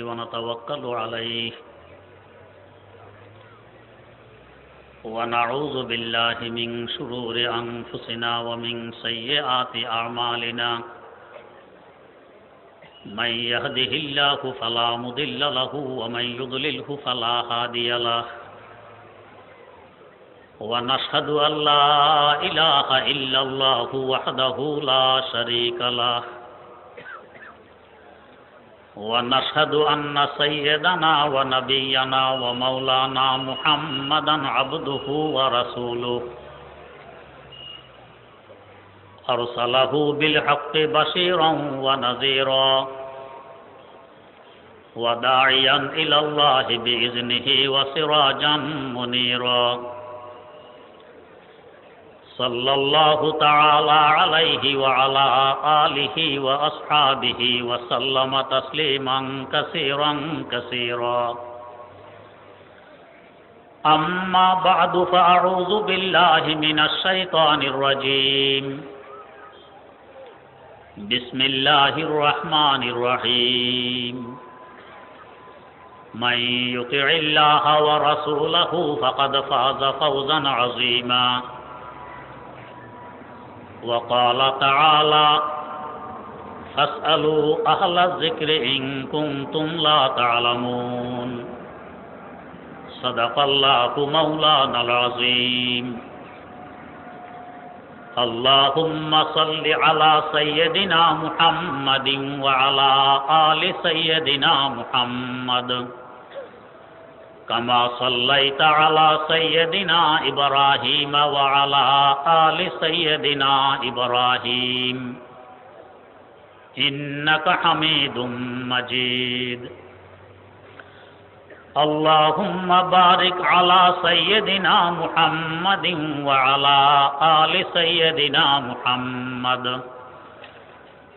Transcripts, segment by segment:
ونتوكل عليه ونعوذ بالله من شرور أنفسنا ومن سيئات أعمالنا من يهده الله فلا مضل له ومن يضلله فلا هادي له ونشهد أن لا إله إلا الله وحده لا شريك له ونشهد أن سيدنا ونبينا ومولانا محمدا عبده ورسوله أرسله بالحق بشيرا ونذيرا وداعيا إلى الله بإذنه وسراجا منيرا صلى الله تعالى عليه وعلى آله وأصحابه وسلم تسليما كثيرا كثيرا أما بعد فأعوذ بالله من الشيطان الرجيم بسم الله الرحمن الرحيم من يطع الله ورسوله فقد فاز فوزا عظيما وقال تعالى فاسألوا أهل الذكر إن كنتم لا تعلمون صدق الله مولانا العظيم اللهم صل على سيدنا محمد وعلى آل سيدنا محمد كما صليت على سيدنا إبراهيم وعلى آل سيدنا إبراهيم إنك حميد مجيد اللهم بارك على سيدنا محمد وعلى آل سيدنا محمد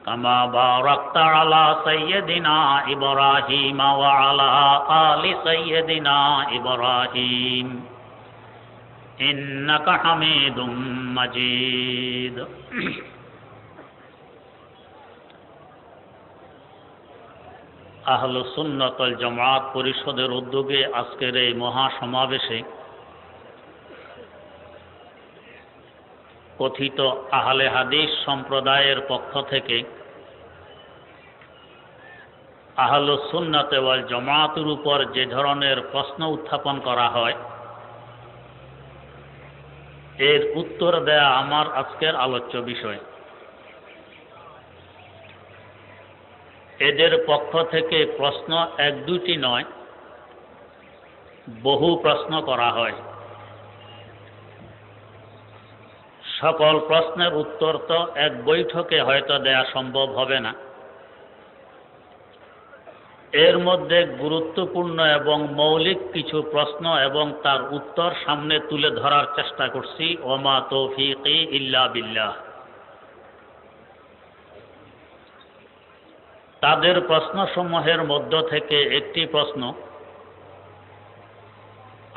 كما باركت على سيدنا إبراهيم وعلى آل سيدنا إبراهيم إنك حميد مجيد আহলুস সুন্নাত ওয়াল জামাত পরিষদের উদ্যোগে আজকের এই মহাসমাবেশে কথিত আহলে হাদিস সম্প্রদায়ের পক্ষ থেকে আহলুস সুন্নাত ওয়াল জামাতের উপর যে ধরনের প্রশ্ন উত্থাপন করা হয় এর উত্তর দেয়া আমার আজকের আলোচ্য বিষয়। এদের পক্ষ থেকে প্রশ্ন এক দুটি নয়, বহু প্রশ্ন করা হয়। সকল প্রশ্নের উত্তর তো এক বৈঠকে হয়তো দেয়া সম্ভব হবে না। এর মধ্যে গুরুত্বপূর্ণ এবং মৌলিক কিছু প্রশ্ন এবং তার উত্তর সামনে তুলে ধরার চেষ্টা করছি। ওমা তৌফিকি ইল্লা বিল্লাহ। তাদের প্রশ্নসমূহের মধ্য থেকে একটি প্রশ্ন,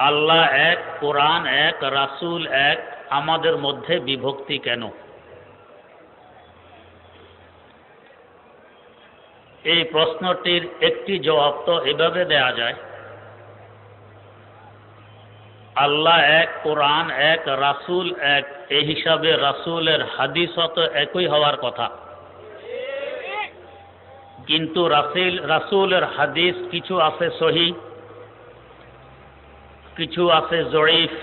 আল্লাহ এক, কোরআন এক, রাসূল এক, আমাদের মধ্যে বিভক্তি কেন? এই প্রশ্নটির একটি জবাব তো এভাবে দেয়া যায়, আল্লাহ এক, কোরআন এক, রাসূল এক, এই হিসাবে রাসূলের হাদিসও তো একই হওয়ার কথা। কিন্তু রাসূলের হাদিস কিছু আছে সহিহ, কিছু আছে জয়ীফ,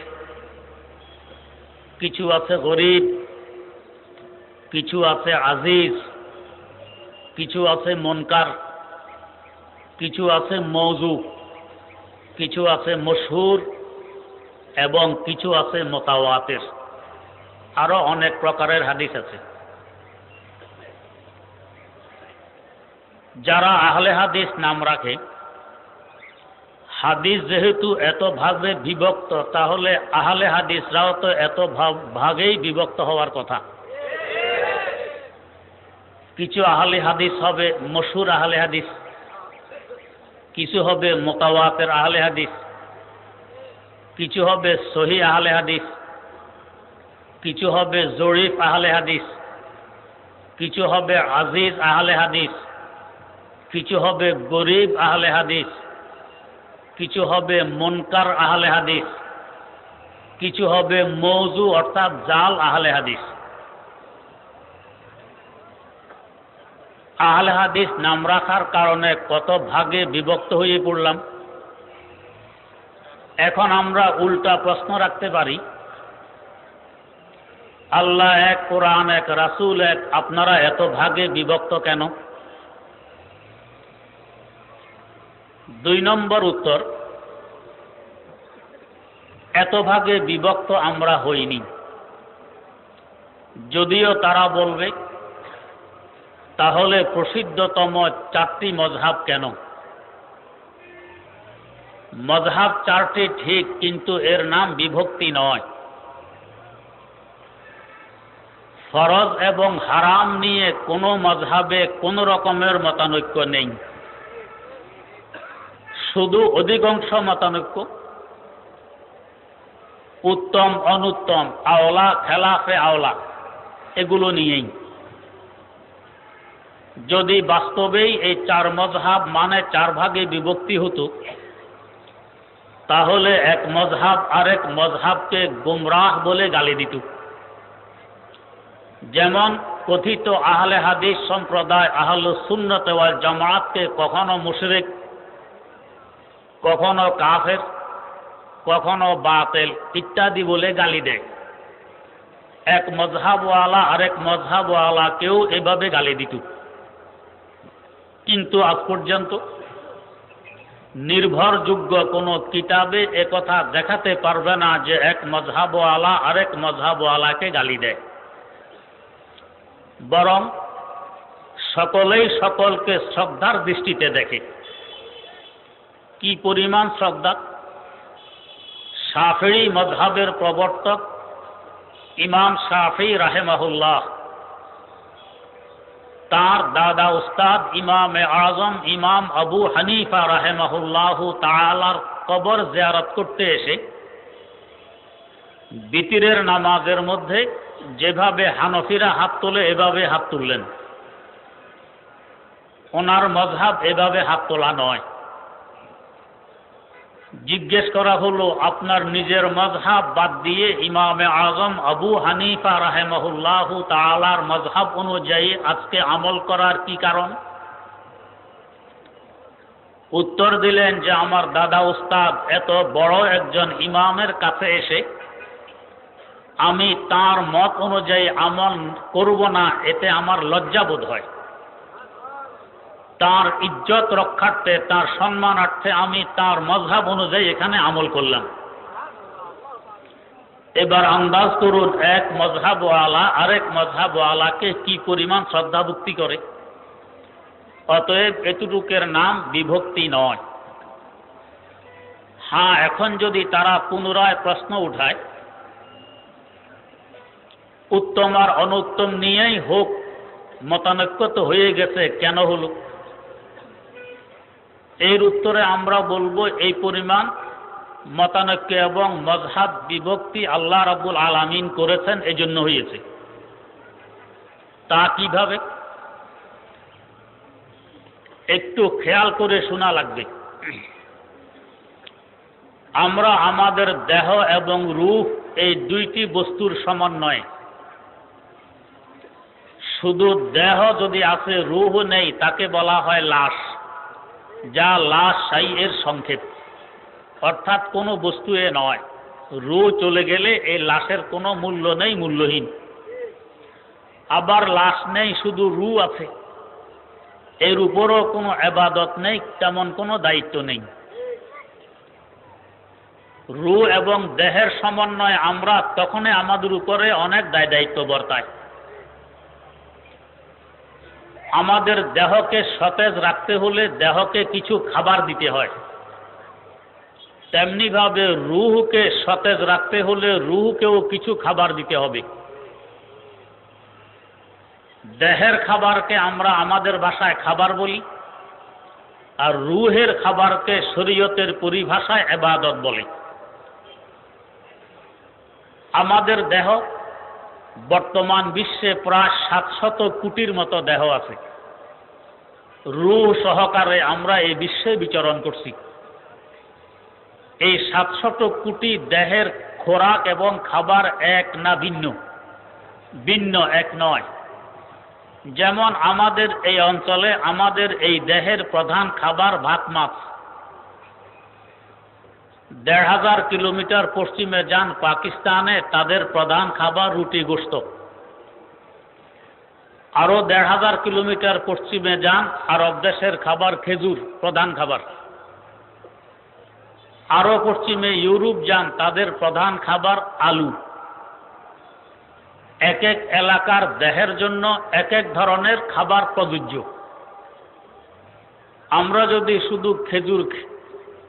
কিছু আছে গরীব, কিছু আছে আজিজ, কিছু আছে মুনকার, কিছু আছে মওযু, কিছু আছে মশহুর এবং কিছু আছে মুতাওয়াতির। আরো অনেক প্রকারের হাদিস আছে। যারা আহলে হাদিস নাম রাখে, হাদিস যেহেতু এত ভাগে বিভক্ত, তাহলে আহলে হাদিসরাও তো এত ভাগেই বিভক্ত হওয়ার কথা। কিছু আহলে হাদিস হবে মশহুর আহলে হাদিস, কিছু হবে মুতাওয়াতির আহলে হাদিস, কিছু হবে সহিহ আহলে হাদিস, কিছু হবে জরিফ আহলে হাদিস, কিছু হবে আজিজ আহলে হাদিস, কিছু হবে গরিব আহলে হাদিস, কিছু হবে মুনকার আহলে হাদিস, কিছু হবে মওযু অর্থাৎ জাল আহলে হাদিস। আহলে হাদিস নাম রাখার কারণে কত ভাগে বিভক্ত হয়ে পড়লাম। এখন আমরা উল্টা প্রশ্ন রাখতে পারি, আল্লাহ এক, কোরআন এক, রাসূল এক, আপনারা এত ভাগে বিভক্ত কেন? 2 নম্বর উত্তর, এত ভাগে বিভক্ত আমরা হইনি। যদিও তারা বলবে তাহলে প্রসিদ্ধতম 4টি মযহাব কেন? মযহাব 4টি ঠিক, কিন্তু এর নাম বিভক্তি নয়। ফরজ এবং হারাম নিয়ে কোনো মযহাবে কোনো রকমের মতানৈক্য নেই, শুধু অধিকাংশ মতানৈক্য উত্তম অনুত্তম, আওলা খেলাফে আওলা এগুলো নিয়েই। যদি বাস্তবেই এই 4 মযহাব মানে 4 ভাগে বিভক্তি হতো, তাহলে এক মযহাব আরেক মযহাবকে গুমরাহ বলে গালি দিত। যেমন কথিত আহলে হাদিস সম্প্রদায় আহলুস সুন্নাত ওয়াল জামাতকে কখনো মুশরিক, কখনো কাফের, কখনো বাতিল ইত্যাদি বলে গালি দেয়। এক মযহাবওয়ালা আরেক মযহাবওয়ালাকেও এভাবে গালি দিত। কিন্তু আজ পর্যন্ত নির্ভরযোগ্য কোনো কিতাবে একথা দেখাতে পারবে না যে এক মযহাবওয়ালা আরেক মযহাবওয়ালাকে গালি দেয়। বরং সকলেই সকলকে শ্রদ্ধার দৃষ্টিতে দেখে। কি পরিমাণ শ্রদ্ধা! শাফিঈ মযহাবের প্রবর্তক ইমাম শাফিঈ রাহিমাহুল্লাহ, তার দাদা উস্তাদ ইমামে আজম ইমাম আবু হানিফা রাহিমাহুল্লাহু তাআলার কবর জিয়ারত করতে এসে বিতিরের নামাজের মধ্যে যেভাবে হানফিরা হাত তোলে এভাবে হাত তুললেন। ওনার মযহাব এভাবে হাত তোলা নয়। জিজ্ঞেস করা হলো, আপনার নিজের মযহাব বাদ দিয়ে ইমামে আজম আবু হানিফা রাহিমাহুল্লাহু তাআলার মযহাব অনুযায়ী আজকে আমল করার কি কারণ? উত্তর দিলেন যে আমার দাদা উস্তাদ এত বড় একজন ইমামের কাছে এসে আমি তার মত অনুযায়ী আমল করব না, এতে আমার লজ্জা বোধ হয়। তার ইজ্জত রক্ষার্থে, তার সম্মানার্থে আমি তার মযহাব অনুযায়ী এখানে আমল করলাম। এবার আন্দাজ করুন এক মযহাবওয়ালা আরেক মযহাবওয়ালাকে কি পরিমাণ শ্রদ্ধা ভক্তি করে। অতএব এতটুকের নাম বিভক্তি নয়। হ্যাঁ, এখন যদি তারা পুনরায় প্রশ্ন উঠায় উত্তম আর অনুত্তম নিয়েই হোক, মতানৈক্য তো হয়ে গেছে, কেন হলো? এর উত্তরে আমরা বলবো এই পরিমাণ মতানৈক্য এবং মযহাব বিভক্তি আল্লাহ রাব্বুল আলামিন করেছেন, এজন্য হয়েছে। তা কিভাবে? একটু খেয়াল করে শোনা লাগবে। আমরা আমাদের দেহ এবং রূহ এই 2টি বস্তুর সমন্বয়ে, শুধু দেহ যদি আছে রূহ নেই তাকে বলা হয় লাশ, যা লাশ শাইয়ের সংক্ষেপ, অর্থাৎ কোনো বস্তু এ নয়। রূহ চলে গেলে এই লাশের কোনো মূল্য নেই, মূল্যহীন। আবার লাশ নেই, শুধু রূহ আছে, এর উপরও কোনো ইবাদত নেই, তেমন কোনো দায়িত্ব নেই। রূহ এবং দেহের সমন্বয়ে আমরা তখনই আমাদের উপরে অনেক দায় দায়িত্ব বর্তায়। আমাদের দেহকে সতেজ রাখতে হলে দেহকে কিছু খাবার দিতে হয়, তেমনিভাবে রূহকে সতেজ রাখতে হলে রূহকেও কিছু খাবার দিতে হবে। দেহের খাবারকে আমরা আমাদের ভাষায় খাবার বলি, আর রূহের খাবারকে শরীয়তের পরিভাষায় ইবাদত বলে। আমাদের দেহ বর্তমান বিশ্বে প্রায় 700 কোটির মতো দেহ আছে। রূহ সহকারে আমরা এই বিশ্বে বিচরণ করছি। এই 700 কোটি দেহের খোরাক এবং খাবার এক না ভিন্ন? ভিন্ন, এক নয়। যেমন আমাদের এই অঞ্চলে আমাদের এই দেহের প্রধান খাবার ভাত মাছ। 1500 কিলোমিটার পশ্চিমে যান পাকিস্তানে, তাদের প্রধান খাবার রুটি গোশত। আরো 1500 কিলোমিটার পশ্চিমে যান আরব দেশের খাবার খেজুর, প্রধান খাবার। আরো পশ্চিমে ইউরোপ যান, তাদের প্রধান খাবার আলু। এক এক এলাকার দেহের জন্য এক এক ধরনের খাবার প্রযোজ্য। আমরা যদি শুধু খেজুর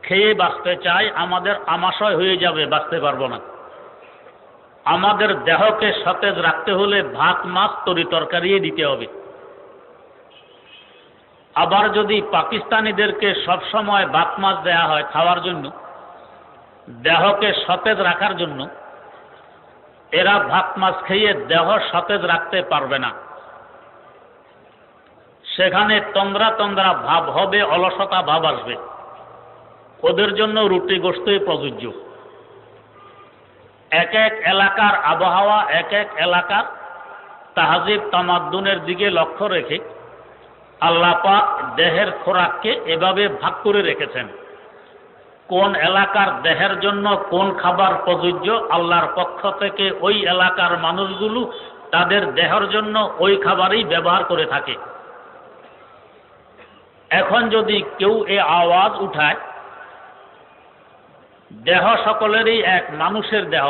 খেয়ে বাঁচতে চাই, আমাদের আমাশয় হয়ে যাবে, বাঁচতে পারবো না। আমাদের দেহকে সতেজ রাখতে হলে ভাত মাছ তরি তরকারি দিতে হবে। আবার যদি পাকিস্তানিদেরকে সবসময় ভাত মাছ দেয়া হয় খাওয়ার জন্য, দেহকে সতেজ রাখার জন্য, এরা ভাত মাছ খেয়ে দেহ সতেজ রাখতে পারবে না। সেখানে তন্দ্রা তন্দ্রা ভাব হবে, অলসতা ভাব আসবে। ওদের জন্য রুটি গোশতই প্রযোজ্য। এক এক এলাকার আবহাওয়া, এক এক এলাকার তাহজিব তামাদ্দুনের দিকে লক্ষ্য রেখে আল্লাহ পাক দেহের খোরাককে এভাবে ভাগ করে রেখেছেন। কোন এলাকার দেহের জন্য কোন খাবার প্রযোজ্য, আল্লাহর পক্ষ থেকে ওই এলাকার মানুষগুলো তাদের দেহের জন্য ওই খাবারই ব্যবহার করে থাকে। এখন যদি কেউ এই আওয়াজ উঠায়, দেহ সকলেরই এক, মানুষের দেহ,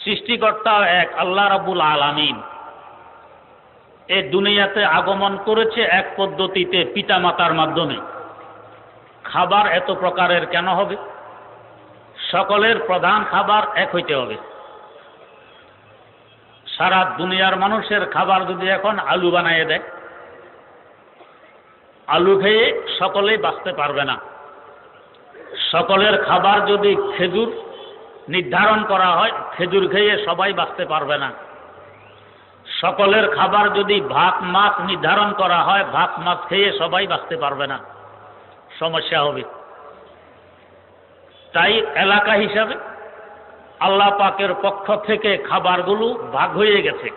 সৃষ্টিকর্তা এক, আল্লাহ রাব্বুল আলামিন। এই দুনিয়াতে আগমন করেছে এক পদ্ধতিতে, পিতামাতার মাধ্যমে। খাবার এত প্রকারের কেন হবে? সকলের প্রধান খাবার এক হইতে হবে। সারা দুনিয়ার মানুষের খাবার যদি এখন আলু বানিয়ে দেয়, আলু খেয়ে সকলেই বাঁচতে পারবে না। সকলের খাবার যদি খেজুর নির্ধারণ করা হয়, খেজুর খেয়ে সবাই বাঁচতে পারবে না। সকলের খাবার যদি ভাত মাছ নির্ধারণ করা হয়, ভাত মাছ খেয়ে সবাই বাঁচতে পারবে না, সমস্যা হবে। তাই এলাকা হিসাবে আল্লাহ পাকের পক্ষ থেকে খাবারগুলো ভাগ হয়ে গেছে।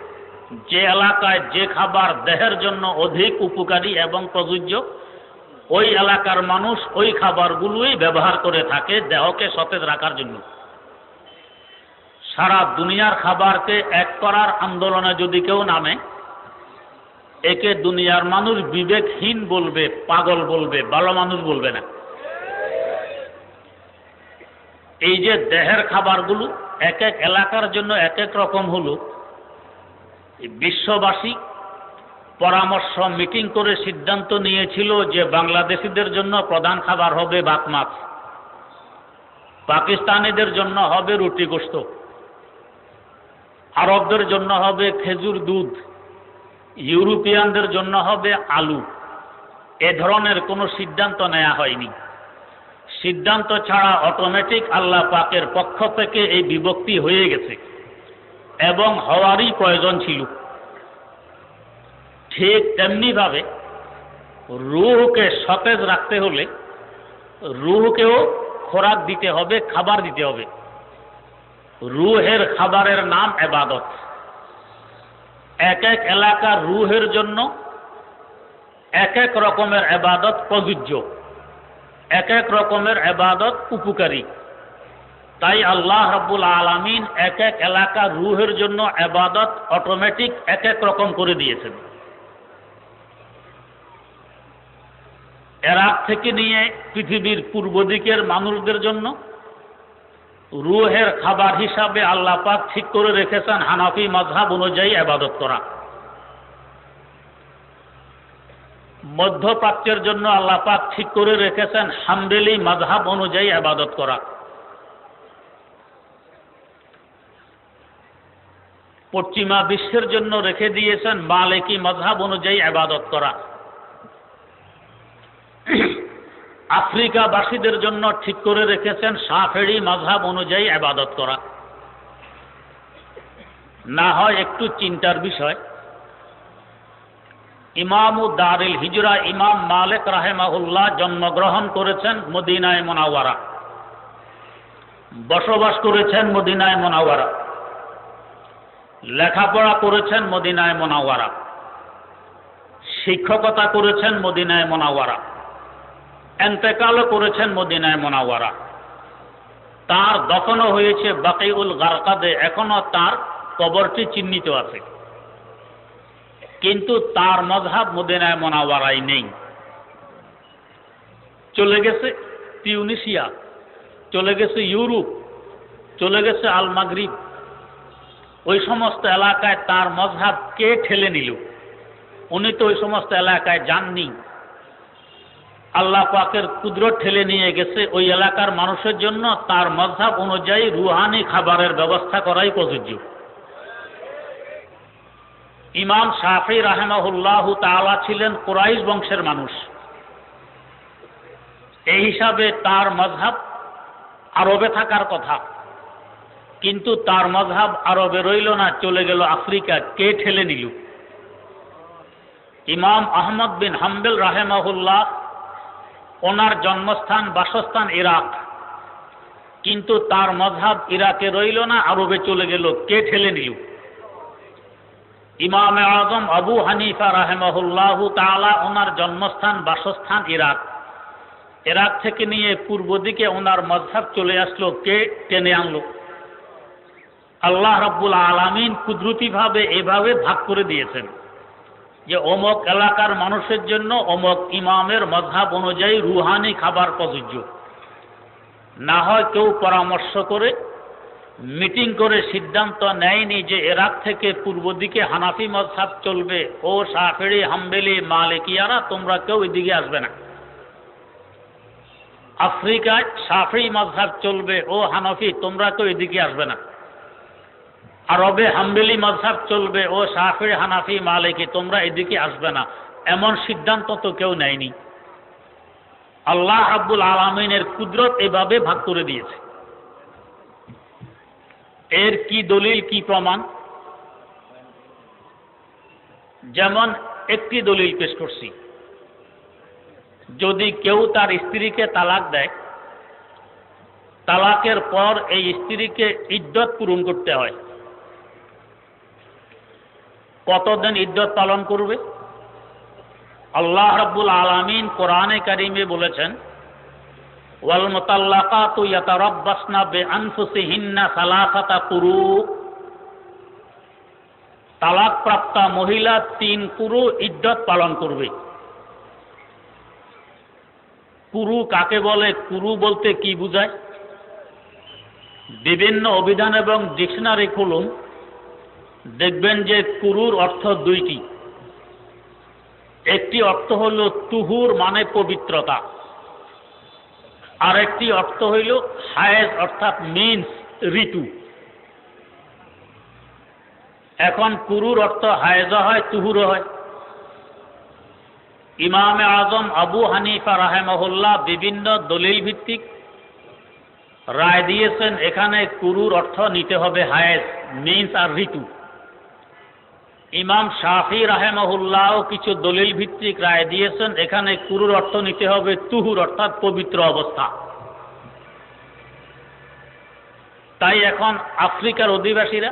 যে এলাকায় যে খাবার দেহের জন্য অধিক উপকারী এবং প্রযোজ্য, ওই এলাকার মানুষ ওই খাবারগুলোই ব্যবহার করে থাকে দেহকে সতেজ রাখার জন্য। সারা দুনিয়ার খাবারকে এক করার আন্দোলনে যদি কেউ নামে, একে দুনিয়ার মানুষ বিবেকহীন বলবে, পাগল বলবে, ভালো মানুষ বলবে না। এই যে দেহের খাবারগুলো এক এক এলাকার জন্য এক এক রকম হলো, বিশ্ববাসী পরামর্শ মিটিং করে সিদ্ধান্ত নিয়েছিল যে বাংলাদেশিদের জন্য প্রধান খাবার হবে ভাত মাছ, পাকিস্তানিদের জন্য হবে রুটি গোশত, আরবদের জন্য হবে খেজুর দুধ, ইউরোপিয়ানদের জন্য হবে আলু। এ ধরনের কোনো সিদ্ধান্ত নেওয়া হয়নি। সিদ্ধান্ত ছাড়া অটোমেটিক আল্লাহ পাকের পক্ষ থেকে এই বিভক্তি হয়ে গেছে এবং হওয়ারই প্রয়োজন ছিল। ঠিক তেমনিভাবে রূহকে সতেজ রাখতে হলে রূহকেও খোরাক দিতে হবে, খাবার দিতে হবে। রূহের খাবারের নাম ইবাদত। এক এক এলাকার রূহের জন্য এক এক রকমের ইবাদত প্রযোজ্য, এক এক রকমের ইবাদত উপকারী। তাই আল্লাহ রাব্বুল আলামিন এক এক এলাকার রূহের জন্য ইবাদত অটোমেটিক এক এক রকম করে দিয়েছেন। ইরাক থেকে নিয়ে পৃথিবীর পূর্ব দিকের মানুষদের জন্য রূহের খাবার হিসাবে আল্লাহ পাক ঠিক করে রেখেছেন হানাফি মাযহাব অনুযায়ী ইবাদত করা। মধ্যপ্রাচ্যের জন্য আল্লাহ পাক ঠিক করে রেখেছেন হাম্বলি মাযহাব অনুযায়ী ইবাদত করা। পশ্চিমা বিশ্বের জন্য রেখে দিয়েছেন মালিকি মাযহাব অনুযায়ী ইবাদত করা। আফ্রিকাবাসীদের জন্য ঠিক করে রেখেছেন শাফেঈ মাযহাব অনুযায়ী ইবাদত করা। না হয় একটু চিন্তার বিষয়, ইমামু দারিল হিজরা ইমাম মালিক রাহিমাহুল্লাহ জন্মগ্রহণ করেছেন মদিনায়ে মুনাওয়ারা, বসবাস করেছেন মদিনায়ে মুনাওয়ারা, লেখাপড়া করেছেন মদিনায়ে মুনাওয়ারা, শিক্ষকতা করেছেন মদিনায়ে মুনাওয়ারা, ইন্তেকালও করেছেন মদিনায়ে মুনাওয়ারা। তার দফনও হয়েছে বাকিউল গারকাদে, এখনো তার কবরটি চিহ্নিত আছে, কিন্তু তার মযহাব মদিনায়ে মুনাওয়ারায় নেই। চলে গেছে তিউনিসিয়া, চলে গেছে ইউরোপ, চলে গেছে আল মাগরিব। ওই সমস্ত এলাকায় তার মযহাব কে ঠেলে নিল? উনি তো ওই সমস্ত এলাকায় যাননি। আল্লাহ পাকের কুদরত ঠেলে নিয়ে গেছে। ওই এলাকার মানুষের জন্য তার মযহাব অনুযায়ী রুহানি খাবারের ব্যবস্থা করাই প্রযোজ্য। ইমাম শাফি রাহিমাহুল্লাহু তাআলা ছিলেন কুরাইশ বংশের মানুষ। এই হিসাবে তার মযহাব আরবে থাকার কথা, কিন্তু তার মযহাব আরবে রইল না, চলে গেল আফ্রিকা। কে ঠেলে নিল? ইমাম আহমদ বিন হাম্বল রাহিমাহুল্লাহ, ওনার জন্মস্থান বাসস্থান ইরাক, কিন্তু তার মযহাব ইরাকে রইল না, আরবে চলে গেল। কে ঠেলে নিল? ইমাম আযম আবু হানিফা রাহিমাহুল্লাহু তাআলা, ওনার জন্মস্থান বাসস্থান ইরাক, ইরাক থেকে নিয়ে পূর্ব দিকে ওনার মযহাব চলে আসলো। কে টেনে আনলো? আল্লাহ রাব্বুল আলামিন কুদরতিভাবে এভাবে ভাগ করে দিয়েছেন যে অমুক এলাকার মানুষের জন্য অমুক ইমামের মযহাব অনুযায়ী রুহানি খাবার প্রযোজ্য। না হয় কেউ পরামর্শ করে মিটিং করে সিদ্ধান্ত নেয়নি যে ইরাক থেকে পূর্ব দিকে হানাফি মযহাব চলবে, ও শাফিঈ হাম্বলি মালিকিয়ারা তোমরা কেউ এদিকে আসবে না। আফ্রিকায় শাফিঈ মযহাব চলবে, ও হানাফি তোমরা কেউ এদিকে আসবে না। আরবে হাম্বলি মযহাব চলবে, ও শাফিঈ হানাফি মালিকি তোমরা এদিকে আসবে না। এমন সিদ্ধান্ত তো কেউ নেয়নি। আল্লাহ রাব্বুল আলামিনের কুদরত এভাবে ভাগ করে দিয়েছে। এর কি দলিল, কি প্রমাণ? যেমন একটি দলিল পেশ করছি, যদি কেউ তার স্ত্রীকে তালাক দেয়, তালাকের পর এই স্ত্রীকে ইদ্যত পূরণ করতে হয়। কতদিন ইদ্যত পালন করবে? আল্লাহ রাব্বুল আলামিন কোরআনে কারিমে বলেছেন, ওয়াল মুতাল্লাকাতু ইয়াতারাব্বাসনা বিআনফুসিহিন্না সালাসাতা কুরু। তালাকপ্রাপ্তা মহিলা 3 কুরু ইদ্যত পালন করবে। কুরু কাকে বলে? কুরু বলতে কি বোঝায়? বিভিন্ন অভিধান এবং ডিকশনারি খুলুন, দেখবেন যে কুরুর অর্থ 2টি। একটি অর্থ হইল তুহুর মানে পবিত্রতা, আর একটি অর্থ হইল হায়েজ অর্থাৎ মিন্স ঋতু। এখন কুরুর অর্থ হায়েজও হয়, তুহুরও হয়। ইমামে আজম আবু হানিফা রাহিমাহুল্লাহ বিভিন্ন দলিল ভিত্তিক রায় দিয়েছেন, এখানে কুরুর অর্থ নিতে হবে হায়েজ, মিন্স আর ঋতু। ইমাম শাফি রাহিমাহুল্লাহ কিছু দলিল ভিত্তিক রায় দিয়েছেন, এখানে কুরুর অর্থ নিতে হবে তুহুর অর্থাৎ পবিত্র অবস্থা। তাই এখন আফ্রিকার অধিবাসীরা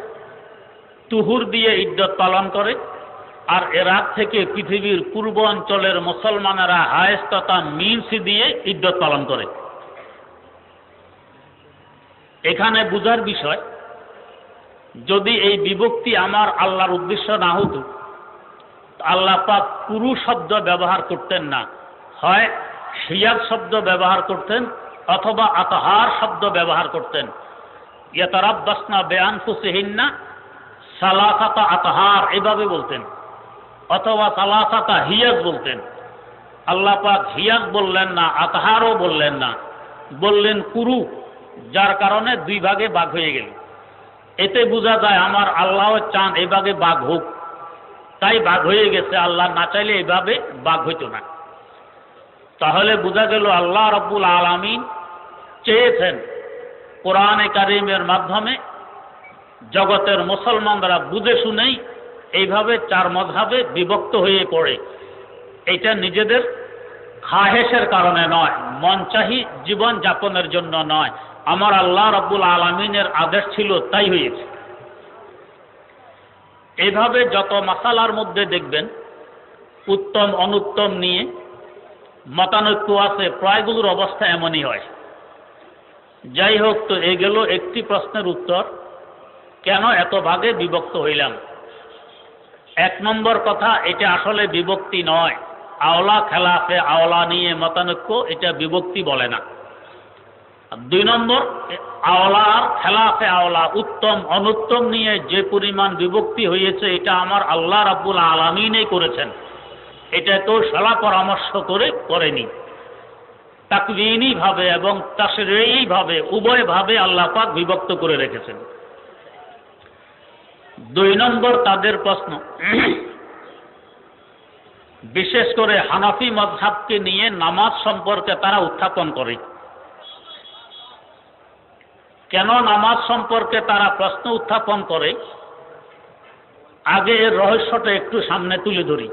তুহুর দিয়ে ইদ্যত পালন করে, আর ইরাক থেকে পৃথিবীর পূর্ব অঞ্চলের মুসলমানেরা হায়েজ তথা মিন্স দিয়ে ইদ্যত পালন করে। এখানে বুঝার বিষয়, যদি এই বিভক্তি আমার আল্লাহর উদ্দেশ্য না হতো, আল্লাহ পাক কুরু শব্দ ব্যবহার করতেন না, হয় হিয়াজ শব্দ ব্যবহার করতেন অথবা আতহার শব্দ ব্যবহার করতেন। ইয়াতারাব্বাসনা বিআনফুসিহিন্না সালাসাতা আতহার এভাবে বলতেন, অথবা সালাসাতা হিয়াজ বলতেন। আল্লাহ পাক হিয়াজ বললেন না, আতহারও বললেন না, বললেন কুরু, যার কারণে 2 ভাগে ভাগ হয়ে গেল। এতে বোঝা যায় আমার আল্লাহ চান এভাবে ভাগ হোক, তাই ভাগ হয়ে গেছে। আল্লাহ না চাইলে এভাবে ভাগ হইতো না। তাহলে বোঝা গেল আল্লাহ রাব্বুল আলামিন চেয়েছেন কোরআনে কারিমের মাধ্যমে জগতের মুসলমানরা বুঝে শুনেই এইভাবে চার মযহাবে বিভক্ত হয়ে পড়ে। এটা নিজেদের খাহেশের কারণে নয়, মনচাহি জীবন যাপনের জন্য নয়, আমার আল্লাহ রাব্বুল আলামিনের আদেশ ছিল, তাই হয়েছে। এইভাবে যত মাসালার মধ্যে দেখবেন উত্তম অনুত্তম নিয়ে মতানৈক্য আছে, প্রায়গুলোর অবস্থা এমনই হয়। যাই হোক, তো এই গেল একটি প্রশ্নের উত্তর, কেন এত ভাগে বিভক্ত হইলাম। এক নম্বর কথা, এটা আসলে বিভক্তি নয়। আওলা খেলাফে আওলা নিয়ে মতানৈক্য, এটা বিভক্তি বলে না। দুই নম্বর, আওলা আর খেলাফে আওলা, উত্তম অনুত্তম নিয়ে যে পরিমাণ বিভক্তি হয়েছে, এটা আমার আল্লাহ রাব্বুল আলামিনই করেছেন। এটা তো সলা পরামর্শ করে করেনি। তাকওয়িনী ভাবে এবং তাশরীঈ ভাবে, উভয় ভাবে আল্লাহ পাক বিভক্ত করে রেখেছেন। দুই নম্বর তাদের প্রশ্ন, বিশেষ করে হানাফি মাযহাবকে নিয়ে নামাজ সম্পর্কে তারা উত্থাপন করে। কেন নামাজ সম্পর্কে তারা প্রশ্ন উত্থাপন করে, আগে এর রহস্যটা একটু সামনে তুলে ধরি।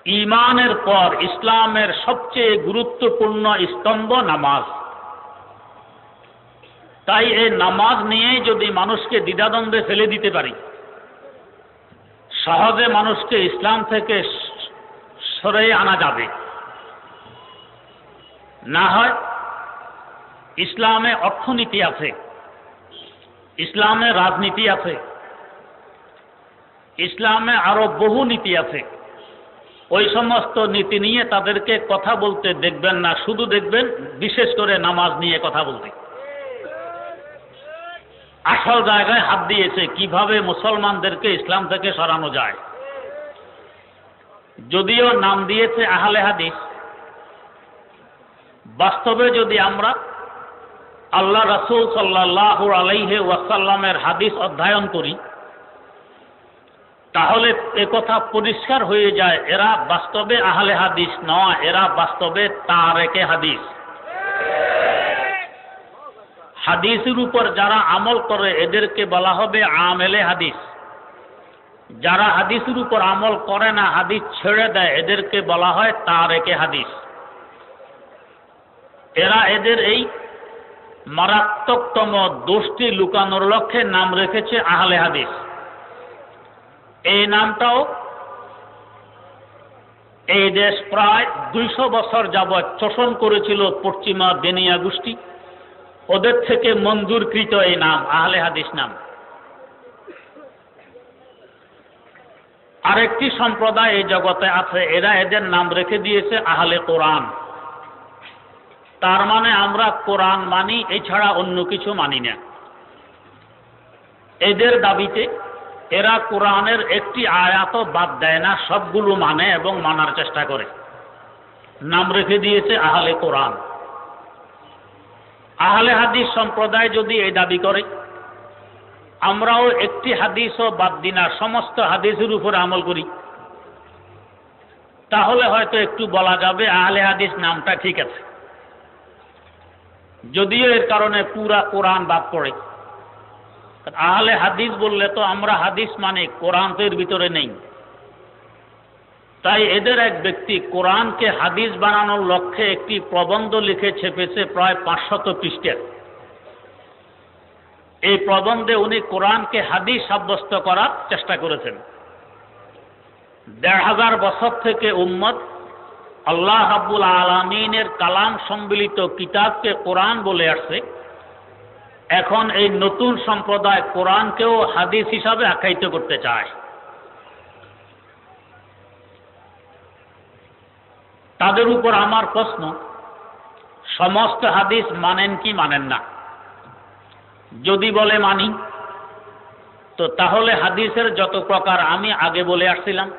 ঈমানের পর ইসলামের সবচেয়ে গুরুত্বপূর্ণ স্তম্ভ নামাজ। তাই এই নামাজ নিয়েই যদি মানুষকে দ্বিধাদ্বন্দ্বে ফেলে দিতে পারি, সহজে মানুষকে ইসলাম থেকে সরিয়ে আনা যাবে। না হয় ইসলামে অর্থনীতি আছে, ইসলামে রাজনীতি আছে, ইসলামে আরো বহু নীতি আছে। ওই সমস্ত নীতি নিয়ে তাদেরকে কথা বলতে দেখবেন না, শুধু দেখবেন বিশেষ করে নামাজ নিয়ে কথা বলতে। আসল জায়গায় হাত দিয়েছে, কিভাবে মুসলমানদেরকে ইসলাম থেকে সরানো যায়। যদিও নাম দিয়েছে আহলে হাদিস, বাস্তবে যদি আমরা আল্লাহ রাসূল সাল্লাল্লাহু আলাইহি ওয়াসাল্লামের হাদিস অধ্যয়ন করি, তাহলে একথা পরিষ্কার হয়ে যায়, এরা বাস্তবে আহলে হাদিস নয়, এরা বাস্তবে তারেকে হাদিস। হাদিসের উপর যারা আমল করে এদেরকে বলা হবে আমেলে হাদিস। যারা হাদিসের উপর আমল করে না, হাদিস ছেড়ে দেয়, এদেরকে বলা হয় তারেকে হাদিস। এরা এদের এই মারাত্মকতম দোষটি লুকানোর লক্ষ্যে নাম রেখেছে আহলে হাদিস। এই নামটাও এই দেশ প্রায় 200 বছর যাবৎ শোষণ করেছিল পশ্চিমা বেনিয়া গোষ্ঠী, ওদের থেকে মঞ্জুরকৃত এই নাম আহলে হাদিস নাম। আরেকটি সম্প্রদায় এই জগতে আছে, এরা এদের নাম রেখে দিয়েছে আহলে কোরআন। তার মানে আমরা কোরআন মানি, এছাড়া অন্য কিছু মানি না। এদের দাবিতে এরা কোরআনের একটি আয়াতও বাদ দেয় না, সবগুলো মানে এবং মানার চেষ্টা করে। নাম রেখে দিয়েছে আহলে কোরআন। আহলে হাদিস সম্প্রদায় যদি এই দাবি করে, আমরাও একটি হাদিসও বাদ দিই না, সমস্ত হাদিসের উপর আমল করি, তাহলে হয়তো একটু বলা যাবে আহলে হাদিস নামটা ঠিক আছে। যদিও এর কারণে পুরা কোরআন বাদ পড়ে। আহলে হাদিস বললে তো আমরা হাদিস মানে, কোরআন তো এর ভিতরে নেই। তাই এদের এক ব্যক্তি কোরআনকে হাদিস বানানোর লক্ষ্যে একটি প্রবন্ধ লিখে ছেপেছে প্রায় 500 পৃষ্ঠার। এই প্রবন্ধে উনি কোরআনকে হাদিস সাব্যস্ত করার চেষ্টা করেছেন। 1500 বছর থেকে উম্মত আল্লাহ রাব্বুল আলামিনের কালাম সম্মিলিত কিতাবকে কোরআন বলে আসছে। এখন এই নতুন সম্প্রদায় কোরআনকেও হাদিস হিসাবে আখ্যায়িত করতে চায়। তাদের উপর আমার প্রশ্ন, সমস্ত হাদিস মানেন কি মানেন না? যদি বলে মানি, তো তাহলে হাদিসের যত প্রকার আমি আগে বলে আসছিলাম,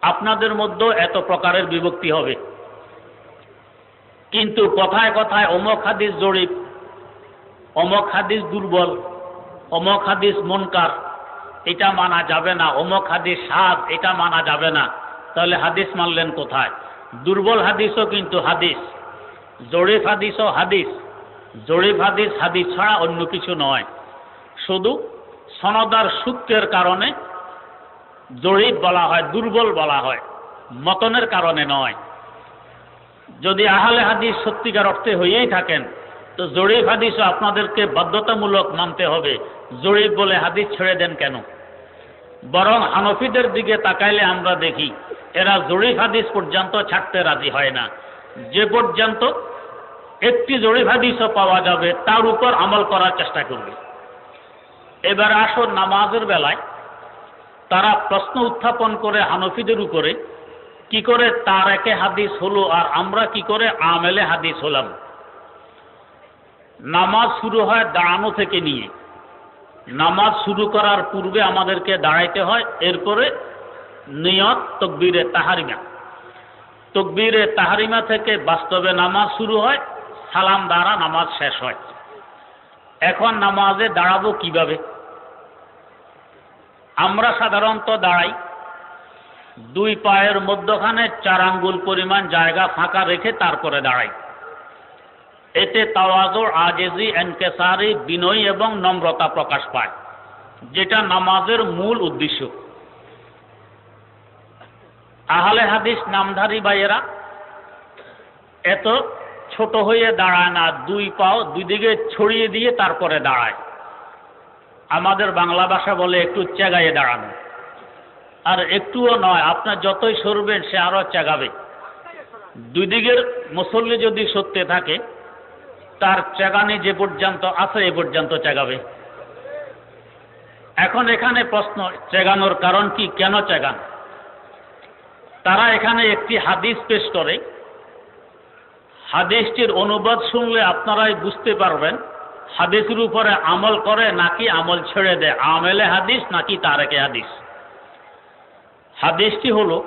আপনাদের মধ্যেও এত প্রকারের বিভক্তি হবে। কিন্তু কথায় কথায় অমুক হাদিস জড়িত, অমুক হাদিস দুর্বল, অমুক হাদিস মুনকার, এটা মানা যাবে না, অমুক হাদিস সাদ, এটা মানা যাবে না। তাহলে হাদিস মানলেন কোথায়? দুর্বল হাদিসও কিন্তু হাদিস, জরিফ হাদিসও হাদিস। জরিফ হাদিস হাদিস ছাড়া অন্য কিছু নয়, শুধু সনদার সূত্রের কারণে জয়ীফ বলা হয়, দুর্বল বলা হয়, মতনের কারণে নয়। যদি আহলে হাদিস সত্যিকার অর্থে হয়েই থাকেন তো জয়ীফ হাদিসও আপনাদেরকে বাধ্যতামূলক মানতে হবে। জয়ীফ বলে হাদিস ছেড়ে দেন কেন? বরং হানফিদের দিকে তাকাইলে আমরা দেখি এরা জয়ীফ হাদিস পর্যন্ত ছাড়তে রাজি হয় না। যে পর্যন্ত একটি জয়ীফ হাদিসও পাওয়া যাবে তার উপর আমল করার চেষ্টা করবে। এবার আসুন নামাজের বেলায় তারা প্রশ্ন উত্থাপন করে হানফিদের উপরে, কি করে তার একে হাদিস হলো আর আমরা কি করে আমেলে হাদিস হলাম। নামাজ শুরু হয় দাঁড়ানো থেকে নিয়ে। নামাজ শুরু করার পূর্বে আমাদেরকে দাঁড়াইতে হয়, এরপরে নিয়ত তাকবীরে তাহরিমা। তাকবীরে তাহরিমা থেকে বাস্তবে নামাজ শুরু হয়, সালাম দ্বারা নামাজ শেষ হয়। এখন নামাজে দাঁড়াবো কিভাবে? আমরা সাধারণত দাঁড়াই দুই পায়ের মধ্যখানে 4 আঙ্গুল পরিমাণ জায়গা ফাঁকা রেখে তারপরে দাঁড়াই। এতে তাওয়াজু, আজেজি, ইনকিসারি, বিনয় এবং নম্রতা প্রকাশ পায়, যেটা নামাজের মূল উদ্দেশ্য। আহলে হাদিস নামধারী ভাইয়েরা এত ছোট হয়ে দাঁড়ায় না, দুই পাও দুই দিকে ছড়িয়ে দিয়ে তারপরে দাঁড়ায়। আমাদের বাংলা ভাষা বলে একটু চেগায়ে দাঁড়ানো। আর একটুও নয়, আপনার যতই সরবেন সে আরো চেগাবে। দুই দিকের মুসল্লি যদি সত্যি থাকে তার চেগানি যে পর্যন্ত আছে এ পর্যন্ত চেগাবে। এখন এখানে প্রশ্ন, চেগানোর কারণ কি, কেন চেগান? তারা এখানে একটি হাদিস পেশ করে। হাদিসটির অনুবাদ শুনলে আপনারাই বুঝতে পারবেন হাদিসের উপরে আমল করে নাকি আমল ছেড়ে দেয়, আমেলে হাদিস নাকি তারেকে হাদিস। হাদিসটি হলো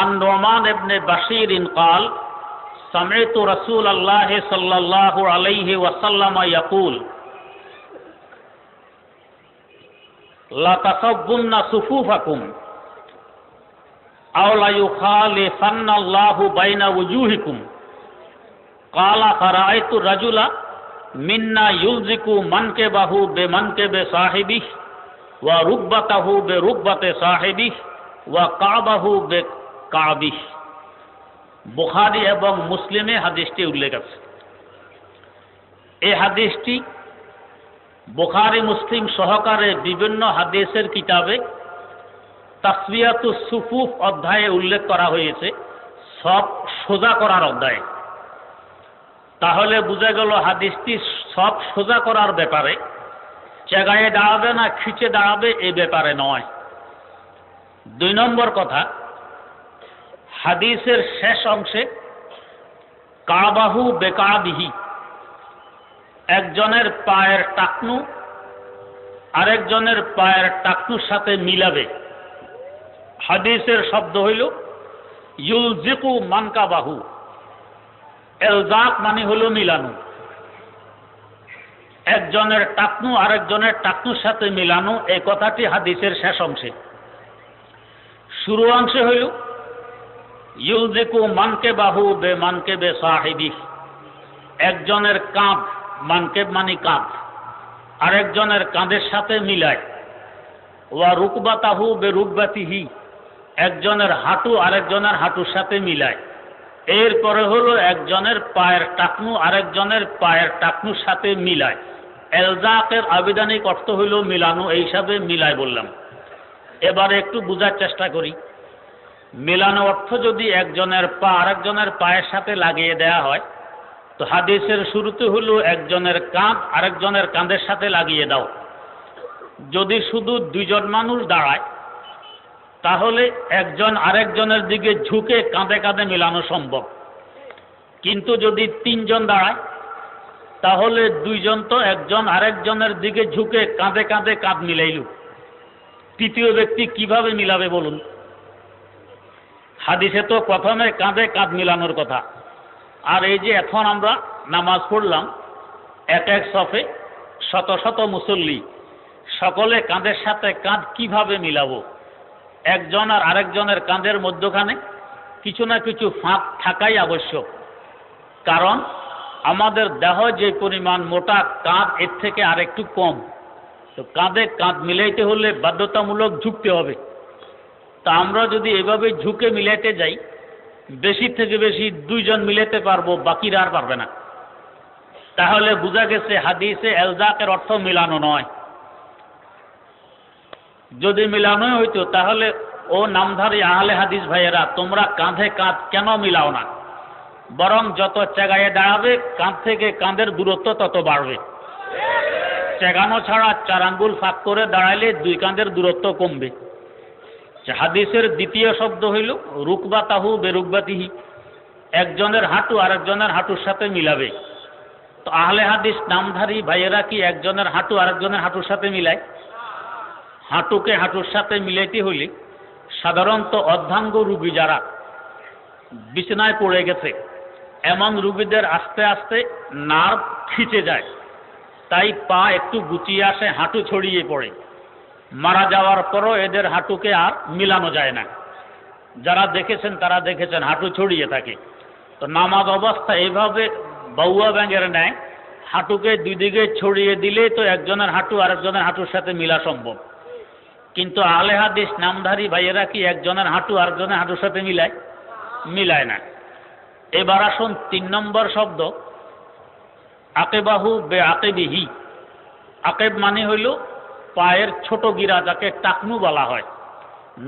আন নুমান ইবনে বাশীর قال سمعت رسول الله صلى الله عليه وسلم يقول لا تصبن صفوفكم أو لا يخالفن الله بين وجوهكم قال فرأيت الرجل منا يلزق منكبه بمنكب صاحبه وركبته بركبة صاحبه وكعبه بكعبه। বুখারী এবং মুসলিমে হাদিসটি উল্লেখ আছে। এই হাদিসটি বুখারী মুসলিম সহকারে বিভিন্ন হাদিসের কিতাবে তাসবিয়াতুস সুফুফ অধ্যায়ে উল্লেখ করা হয়েছে, সব সোজা করার অধ্যায়ে। তাহলে বুঝা গেল হাদিসটি সব সোজা করার ব্যাপারে, চেগায়ে দাঁড়াবে না খিচে দাঁড়াবে এই ব্যাপারে নয়। 2 নম্বর কথা, হাদিসের শেষ অংশে কাবাহু বেকাবিহি, একজনের পায়ের টাকনু আরেকজনের পায়ের টাকনুর সাথে মিলাবে। হাদিসের শব্দ হইল ইউলজিকু মানকাবাহু। এলজাক মানে হলো মিলানো, একজনের টাকনু আরেকজনের টাকনুর সাথে মিলানো। এই কথাটি হাদিসের শেষ অংশে। শুরু অংশে হইল ইউলজিকু মানকেবাহু বে মানকেবে সাহিবি, একজনের কাঁধ, মানকেব মানে কাঁধ, আরেকজনের কাঁধের সাথে মিলায়। ওয়া রুকবাতাহু বে রুকবাতিহি, একজনের হাঁটু আরেকজনের হাঁটুর সাথে মিলায়। এরপরে হলো একজনের পায়ের টাকনু আরেকজনের পায়ের টাকনুর সাথে মিলায়। এলজাকের আবিধানিক অর্থ হইল মিলানো, এই হিসাবে মিলায় বললাম। এবারে একটু বোঝার চেষ্টা করি। মেলানো অর্থ যদি একজনের পা আরেকজনের পায়ের সাথে লাগিয়ে দেয়া হয় তো হাদিসের শুরুতে হলো একজনের কাঁধ আরেকজনের কাঁধের সাথে লাগিয়ে দাও। যদি শুধু 2 জন মানুষ দাঁড়ায় তাহলে একজন আরেকজনের দিকে ঝুঁকে কাঁধে কাঁধে মেলানো সম্ভব। কিন্তু যদি 3 জন দাঁড়ায় তাহলে 2 জন তো একজন আরেকজনের দিকে ঝুঁকে কাঁধে কাঁধে কাঁধ মিলাইল, তৃতীয় ব্যক্তি কিভাবে মিলাবে বলুন? হাদিসে তো প্রথমে কাঁধে কাঁধ মিলানোর কথা। আর এই যে এখন আমরা নামাজ পড়লাম, এক এক সফে শত শত মুসল্লি, সকলে কাঁধের সাথে কাঁধ কিভাবে মিলাবো? একজন আর আরেকজনের কাঁধের মধ্যখানে কিছু না কিছু ফাঁক থাকাই আবশ্যক। কারণ আমাদের দেহ যে পরিমাণ মোটা, কাঁধ এর থেকে আরেকটু কম। তো কাঁধে কাঁধ মিলাইতে হলে বাধ্যতামূলক ঝুঁকতে হবে। তা আমরা যদি এভাবে ঝুঁকে মিলাইতে যাই, বেশি থেকে বেশি 2 জন মিলাতে পারবো, বাকিরা আর পারবে না। তাহলে বোঝা গেছে হাদিসে এলজাকের অর্থ মিলানো নয়। যদি মিলানোই হইতো তাহলে ও নামধারী আহলে হাদিস ভাইয়েরা, তোমরা কাঁধে কাঁধ কেন মিলাও না? বরং যত চেগায়ে দাঁড়াবে কাঁধ থেকে কাঁধের দূরত্ব তত বাড়বে। চেগানো ছাড়া 4 আঙ্গুল ফাঁক করে দাঁড়াইলে 2 কাঁধের দূরত্ব কমবে। হাদিসের দ্বিতীয় শব্দ হইল রুকবাতাহু বেরুকবাতিহি, একজনের হাঁটু আরেকজনের হাঁটুর সাথে মিলাবে। তো আহলে হাদিস নামধারী ভাইয়েরা কি একজনের হাঁটু আরেকজনের হাঁটুর সাথে মিলায়? হাঁটুকে হাঁটুর সাথে মিলাইতে হইলে সাধারণত অর্ধাঙ্গ রোগী যারা বিছানায় পড়ে গেছে, এমন রোগীদের আস্তে আস্তে নার্ভ খিচে যায়, তাই পা একটু গুটিয়ে আসে, হাঁটু ছড়িয়ে পড়ে। মারা যাওয়ার পরও এদের হাঁটুকে আর মিলানো যায় না। যারা দেখেছেন তারা দেখেছেন হাঁটু ছড়িয়ে থাকে। তো নামাজ অবস্থা এইভাবে বাউয়া ব্যাঙের ন্যায় হাঁটুকে 2 দিকে ছড়িয়ে দিলে তো একজনের হাঁটু আরেকজনের হাঁটুর সাথে মিলা সম্ভব। কিন্তু আহলে হাদিস নামধারী ভাইয়েরা কি একজনের হাঁটু আরেকজনের হাঁটুর সাথে মিলায়? মিলায় না। এবার আসুন 3 নম্বর শব্দ আকেবাহু বে আকেবিহি। আকেব মানে হইল পায়ের ছোট গিরা, যাকে টাকনু বলা হয়।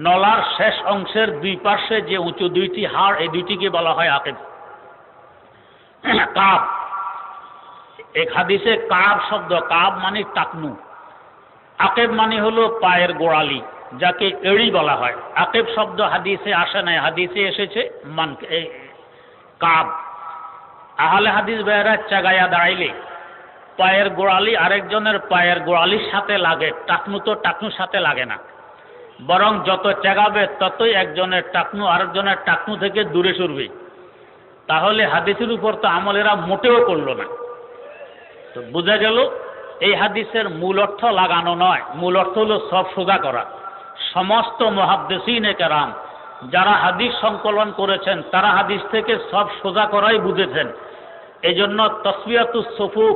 নলার শেষ অংশের 2 পার্শ্বে যে উঁচু 2টি হাড়, এই 2টিকে বলা হয় আকেব। কাব, এক হাদিসে কাব শব্দ, কাব মানে টাকনু। আকেব মানে হলো পায়ের গোড়ালি, যাকে এড়ি বলা হয়। আকেব শব্দ হাদিসে আসে নাই, হাদিসে এসেছে কাব। আহলে হাদিস ভাইয়েরা চাগায়া দাঁড়াইলে পায়ের গোড়ালি আরেকজনের পায়ের গোড়ালির সাথে লাগে, টাকনু তো টাকনুর সাথে লাগে না। বরং যত চেগাবে ততই একজনের টাকনু আরেকজনের টাকনু থেকে দূরে সরবে। তাহলে হাদিসের উপর তো আমলেরা মোটেও করলো না। তো বোঝা গেল এই হাদিসের মূল অর্থ লাগানো নয়, মূল অর্থ হলো সব সোজা করা। সমস্ত মুহাদ্দিসিনে কেরাম যারা হাদিস সংকলন করেছেন তারা হাদিস থেকে সব সোজা করাই বুঝেছেন। এই জন্য তসবিয়াতুস সুফুফ,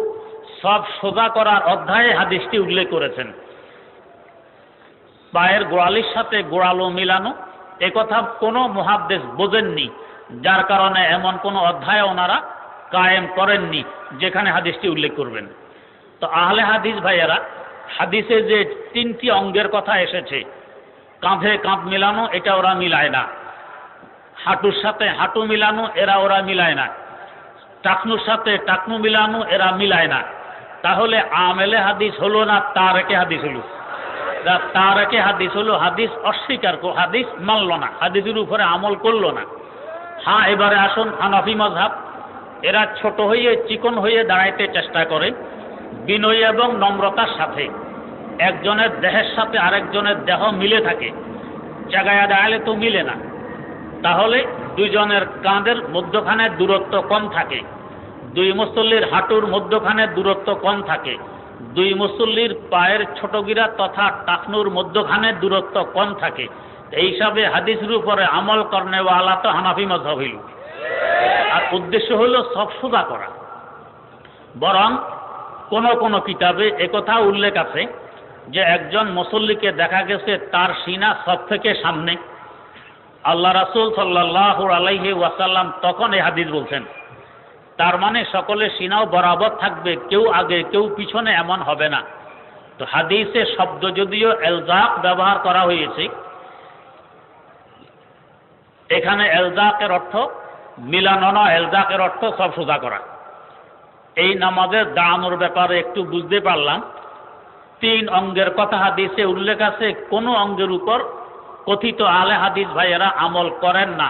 সব সোজা করার অধ্যায়ে হাদিসটি উল্লেখ করেছেন। পায়ের গোড়ালির সাথে গোড়ালো মিলানো, একথা কোনো মুহাদ্দিস বোঝেননি, যার কারণে এমন কোনো অধ্যায় ওনারা কায়েম করেননি যেখানে হাদিসটি উল্লেখ করবেন। তো আহলে হাদিস ভাইয়েরা, হাদিসে যে 3টি অঙ্গের কথা এসেছে, কাঁধে কাঁধ মিলানো, এটা ওরা মিলায় না। হাঁটুর সাথে হাঁটু মিলানো, ওরা মিলায় না। টাকনুর সাথে টাকনু মিলানো, এরা মিলায় না। তাহলে আমেলে হাদিস হলো না তারেকে হাদিস হলো? তারেকে হাদিস হলো হাদিস অস্বীকার, হাদিস মানল না, হাদিসের উপরে আমল করলো না। হ্যাঁ, এবারে আসুন হানাফি মাযহাব। এরা ছোট হয়ে চিকন হয়ে দাঁড়াইতে চেষ্টা করে বিনয় এবং নম্রতার সাথে। একজনের দেহের সাথে আরেকজনের দেহ মিলে থাকে, জায়গায় দাঁড়ালে তো মিলে না। তাহলে 2 জনের কাঁধের মধ্যখানে দূরত্ব কম থাকে, 2 মুসল্লির হাঁটুর মধ্যখানে দূরত্ব কম থাকে, 2 মুসল্লির পায়ের ছোট গিরা তথা টাকনুর মধ্যখানে দূরত্ব কম থাকে। এই হিসাবে হাদিসের উপরে আমল করনেওয়ালা তো হানাফি মাযহাব হইল। আর উদ্দেশ্য হলো সব সোজা করা। বরং কোন কোন কিতাবে একথা উল্লেখ আছে যে একজন মুসল্লিকে দেখা গেছে তার সিনা সব থেকে সামনে। আল্লাহ রাসূল সাল্লাল্লাহু আলাইহি ওয়াসাল্লাম তখন এই হাদিস বলছেন। তার মানে সকলের সিনাও বরাবর থাকবে, কেউ আগে কেউ পিছনে এমন হবে না। তো হাদিসে শব্দ যদিও এলজাক ব্যবহার করা হয়েছে, এখানে এলজাকের অর্থ মিলানো নয়, এলজাকের অর্থ সব সোজা করা। এই নামাজের দাঁড়ানোর ব্যাপারে একটু বুঝতে পারলাম। 3 অঙ্গের কথা হাদিসে উল্লেখ আছে, কোনো অঙ্গের উপর কথিত আহলে হাদিস ভাইয়েরা আমল করেন না।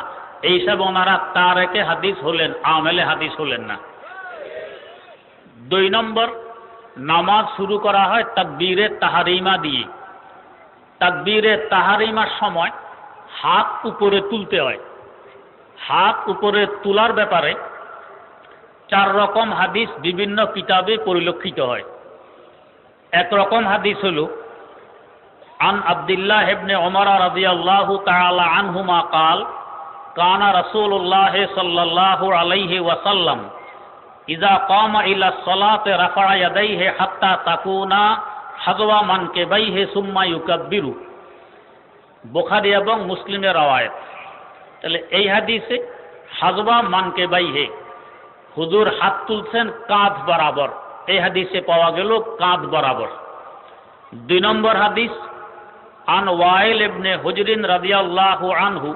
এই সব ওনারা তারেকে হাদিস হলেন, আমেলে হাদিস হলেন না। 2 নম্বর, নামাজ শুরু করা হয় তাকবীরে তাহরিমা দিয়ে। তাকবীরে তাহরিমার সময় হাত উপরে তুলতে হয়। হাত উপরে তোলার ব্যাপারে 4 রকম হাদিস বিভিন্ন কিতাবে পরিলক্ষিত হয়। এক রকম হাদিস হলো আন আব্দুল্লাহ ইবনে উমর রাদিয়াল্লাহু তাআলা আনহুমা قال كان رسول الله صلى الله عليه وسلم إذا قام إلى الصلاة رفع يديه حتى تكون হাজওয়া মানকিবাইহি সুম্মা ইউকাব্বিরু, বুখারী এবং মুসলিমের রওয়ায়াত। তাহলে এই হাদিসে হাজওয়া মানকিবাইহি, হুজুর হাত তুলছেন কাঁধ বরাবর, এই হাদিসে পাওয়া গেল কাঁধ বরাবর। 2 নম্বর হাদিস, আন ওয়াইল ইবনে হুজরিন রাদিয়াল্লাহু আনহু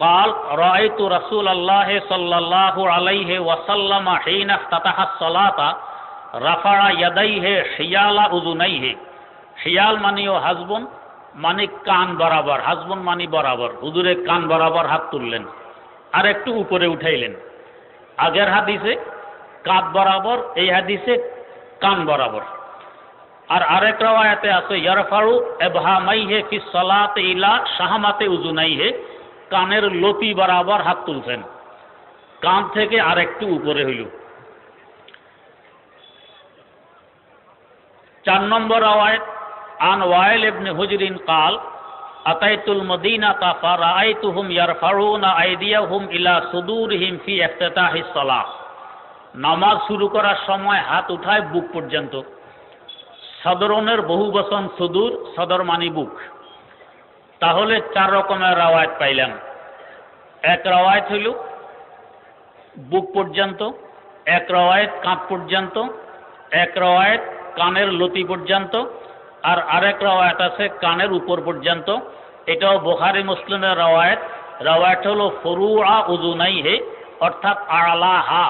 قال رأيت رسول الله صلى الله عليه وسلم حين افتتح الصلاة رفع يديه حيال أذنيه। হিয়াল মানিও হাজবুন, মানে কান বরাবর, হাজবুন মানে বরাবর। হুজুরে কান বরাবর হাত তুললেন আর একটু উপরে উঠাইলেন। আগের হাদিসে কাঁধ বরাবর, এই হাদিসে কান বরাবর। আর আরেক রাওয়ায়াতে আছে ইয়ারফাউ ইবহামাইহি ফি সালাতি ইলা শাহমাতি উযুনাইহি, কানের লতি বরাবর হাত তুলছেন, কান থেকে আরেকটু উপরে হইল। 4 নম্বর রাওয়ায়াত, আন ওয়াইল ইবনে হুজরিন قال আতাইতুল মদিনাতা ফারাআইতুহুম ইয়ারফাউনা আইদিয়াহুম ইলা সুদুরহিম ফি ইফতিতাহিস সালাহ। নামাজ শুরু করার সময় হাত উঠায় বুক পর্যন্ত। সদরনের বহু বচন সুদূর, সদর মানি বুক। তাহলে 4 রকমের রাওয়ায়াত পাইলাম। এক রাওয়ায়াত হইল বুক পর্যন্ত, এক রাওয়ায়াত কাঁধ পর্যন্ত, এক রাওয়ায়াত কানের লতি পর্যন্ত, আর আরেক রাওয়ায়াত আছে কানের উপর পর্যন্ত। এটাও বুখারী মুসলিমের রাওয়ায়াত। রাওয়ায়াত হলো ফুরুআ উযুনাইহি, অর্থাৎ আলাহা,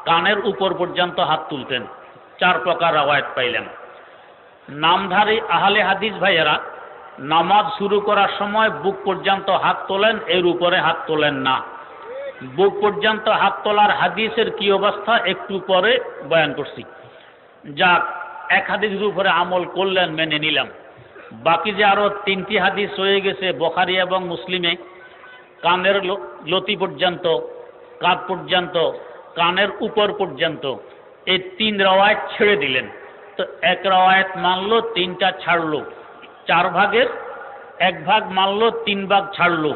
কানের উপর পর্যন্ত হাত তুলতেন। 4 প্রকার রাওয়ায়াত পাইলাম। নামধারী আহলে হাদিস ভাইয়েরা নামাজ শুরু করার সময় বুক পর্যন্ত হাত তোলেন, এর উপরে হাত তোলেন না। বুক পর্যন্ত হাত তোলার হাদিসের কি অবস্থা একটু পরে বয়ান করছি। যাক, এক হাদিসের উপরে আমল করলেন, মেনে নিলাম। বাকি যে আরো 3টি হাদিস হয়ে গেছে বুখারী এবং মুসলিমে, কানের লতি পর্যন্ত, কাঁধ পর্যন্ত, কানের উপর পর্যন্ত, এই 3 রাওয়ায়াত ছেড়ে দিলেন। তো এক রাওয়ায়াত মানলো, 3টা ছাড়লো। 4 ভাগের 1 ভাগ মানলো, 3 ভাগ ছাড়লো।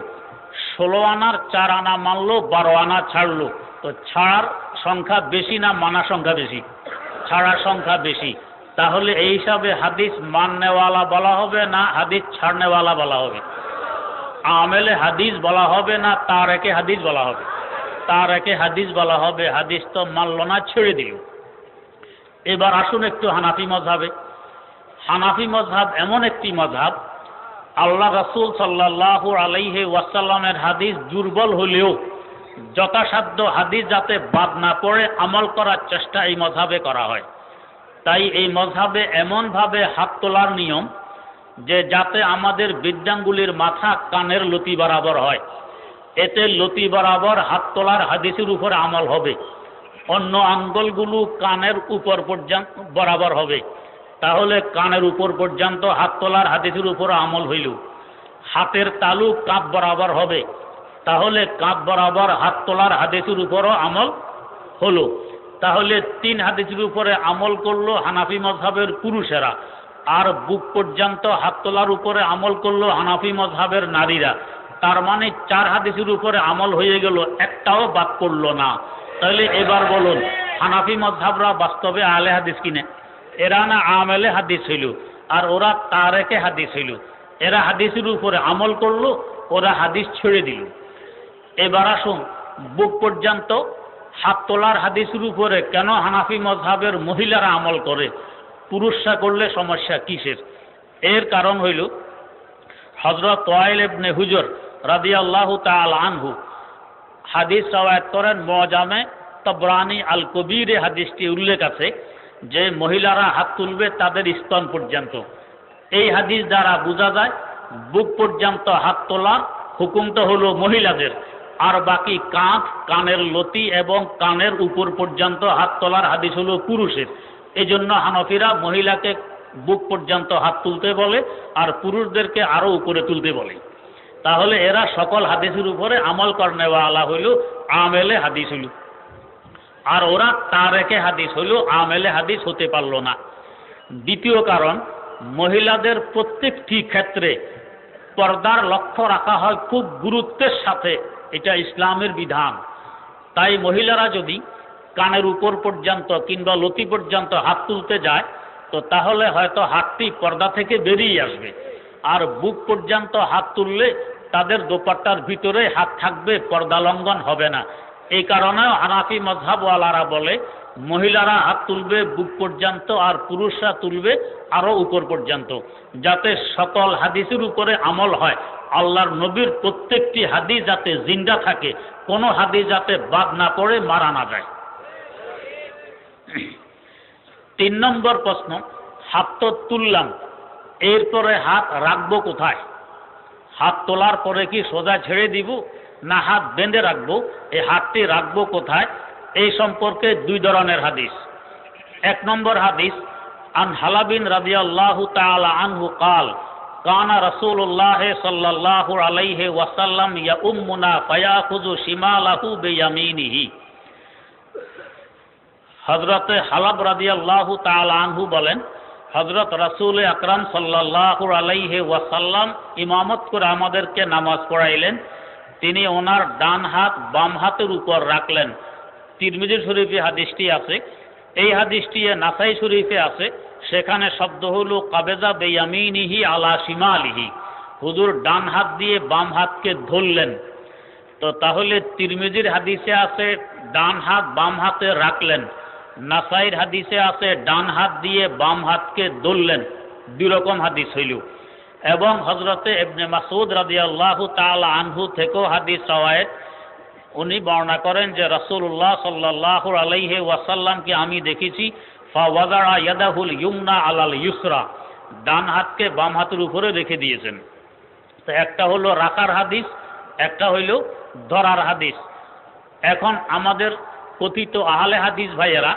16 আনার 4 আনা মানলো, 12 আনা ছাড়লো। তো ছাড়ার সংখ্যা বেশি না মানা সংখ্যা বেশি? ছাড়ার সংখ্যা বেশি। তাহলে এই হিসাবে হাদিস মাননেওয়ালা বলা হবে না হাদিস ছাড়নেওয়ালা বলা হবে? আমেলে হাদিস বলা হবে না তার একে হাদিস বলা হবে? তার একে হাদিস বলা হবে। হাদিস তো মানল না, ছেড়ে দিল। এবার আসুন একটু হানাফি মযহাবে। হানাফি মযহাব এমন একটি মযহাব, আল্লাহ রাসূল সাল্লাল্লাহু আলাইহি ওয়াসাল্লামের হাদিস দুর্বল হলেও যথাসাধ্য হাদিস যাতে বাদ না পড়ে আমল করার চেষ্টা এই মযহাবে করা হয়। তাই এই মযহাবে এমনভাবে হাত তোলার নিয়ম যে যাতে আমাদের বৃদ্ধাঙ্গুলির মাথা কানের লতি বরাবর হয়, এতে লতি বরাবর হাত তোলার হাদিসের উপর আমল হবে। অন্য আঙ্গুলগুলো কানের উপর পর্যন্ত বরাবর হবে। তাহলে কানের উপর পর্যন্ত হাত তোলার হাদিসের উপর আমল হইল। হাতের তালু কাঁধ বরাবর হবে, তাহলে কাঁধ বরাবর হাত তোলার হাদিসের উপরও আমল হলো। তাহলে 3 হাদিসের উপরে আমল করলো হানাফি মযহাবের পুরুষেরা, আর বুক পর্যন্ত হাত তোলার উপরে আমল করলো হানাফি মযহাবের নারীরা। তার মানে 4 হাদিসের উপরে আমল হয়ে গেল, একটাও বাদ পড়লো না। তাহলে এবার বলুন, হানাফি মযহাবরা বাস্তবে আহলে হাদিস কিনে? এরা না আমেলে হাদিস হইল, আর ওরা তারেকে হাদিস হইল। এরা হাদিসের উপরে আমল করলো, ওরা হাদিস ছেড়ে দিল। এবার আসুন, বুক পর্যন্ত হাত তোলার হাদিসের উপরে কেন হানাফি মযহাবের মহিলারা আমল করে, পুরুষরা করলে সমস্যা কিসের? এর কারণ হইল হযরত ওয়াইল ইবনে হুজর রাদিয়াল্লাহু তাআলা আনহু হাদিস রাওয়ায়াত করেন। মুআজামে তাবরানী আল কবীরে হাদিসটি উল্লেখ আছে যে মহিলারা হাত তুলবে তাদের স্তন পর্যন্ত। এই হাদিস দ্বারা বোঝা যায় বুক পর্যন্ত হাত তোলার হুকুমটা হলো মহিলাদের, আর বাকি কাঁধ, কানের লতি এবং কানের উপর পর্যন্ত হাত তোলার হাদিস হলো পুরুষের। এজন্য হানাফিরা মহিলাকে বুক পর্যন্ত হাত তুলতে বলে আর পুরুষদেরকে আরো উপরে তুলতে বলে। তাহলে এরা সকল হাদিসের উপরে আমল করনেওয়ালা হইল, আমেলে হাদিস হইল। আর ওরা তারেকে হাদিস হইল, আমেলে হাদিস হতে পারল না। দ্বিতীয় কারণ, মহিলাদের প্রত্যেকটি ক্ষেত্রে পর্দার লক্ষ্য রাখা হয় খুব গুরুত্বের সাথে, এটা ইসলামের বিধান। তাই মহিলারা যদি কানের উপর পর্যন্ত কিংবা লতি পর্যন্ত হাত তুলতে যায়, তো তাহলে হয়তো হাতটি পর্দা থেকে বেরিয়ে আসবে, আর বুক পর্যন্ত হাত তুললে তাদের দোপাট্টার ভিতরে হাত থাকবে, পর্দা লঙ্ঘন হবে না। এই কারণে হানাফি মাযহাবওয়ালারা বলে মহিলারা হাত তুলবে বুক পর্যন্ত আর পুরুষরা তুলবে আরো উপর পর্যন্ত, যাতে সকল হাদিসের উপরে আমল হয়। আল্লাহর নবীর প্রত্যেকটি হাদিস যাতে জিন্দা থাকে, কোনো হাদিস যাতে বাদ না পড়ে, মারা না যায়। 3 নম্বর প্রশ্ন, হাত তো তুললাম, এরপরে হাত রাখবো কোথায়? হাত তোলার পরে কি সোজা ছেড়ে দিব, না হাত বেঁধে রাখবো? এই হাতটি রাখবো কোথায়? এই সম্পর্কে 2 ধরনের হাদিস। 1 নম্বর হাদিস, আন হালাবিন রাদিয়াল্লাহু তাআলা আনহু قال কানা রাসূলুল্লাহ সাল্লাল্লাহু আলাইহি ওয়াসাল্লাম ইয়াউম্মুনা ফায়াখুযু শিমালাহু বিয়ামিনিহি। হযরত হালাব রাদিয়াল্লাহু তাআলা আনহু বলেন, হযরত রাসূল আকরাম সাল্লাল্লাহু আলাইহি ওয়াসাল্লাম ইমামত করে আমাদেরকে নামাজ পড়াইলেন। তিনি ওনার ডান হাত বাম হাতের উপর রাখলেন। তিরমিজি শরীফে হাদিসটি আছে। এই হাদিসটি নাসাই শরীফে আছে। সেখানে শব্দ হলো কাবেজা বেয়ামিনিহি আলা শিমালিহি, হুজুর ডান হাত দিয়ে বাম হাতকে ধরলেন। তো তাহলে তিরমিজির হাদিসে আছে ডান হাত বাম হাতে রাখলেন, নাসাইর হাদিসে আছে ডান হাত দিয়ে বাম হাতকে ধরলেন। 2 রকম হাদিস হইল। এবং হযরতে ইবনে মাসউদ রাদিয়াল্লাহু তাআলা আনহু থেকেও হাদিস রওয়ায়েত, উনি বর্ণনা করেন যে রাসূলুল্লাহ সাল্লাল্লাহু আলাইহি ওয়াসাল্লামকে আমি দেখেছি ফাওয়াদাআ ইয়াদাহুল ইয়ুমনা আলাল ইউসরা, ডান হাতকে বাম হাতের উপরে রেখে দিয়েছেন। তো একটা হলো রাখার হাদিস, একটা হইল ধরার হাদিস। এখন আমাদের কথিত আহলে হাদিস ভাইয়েরা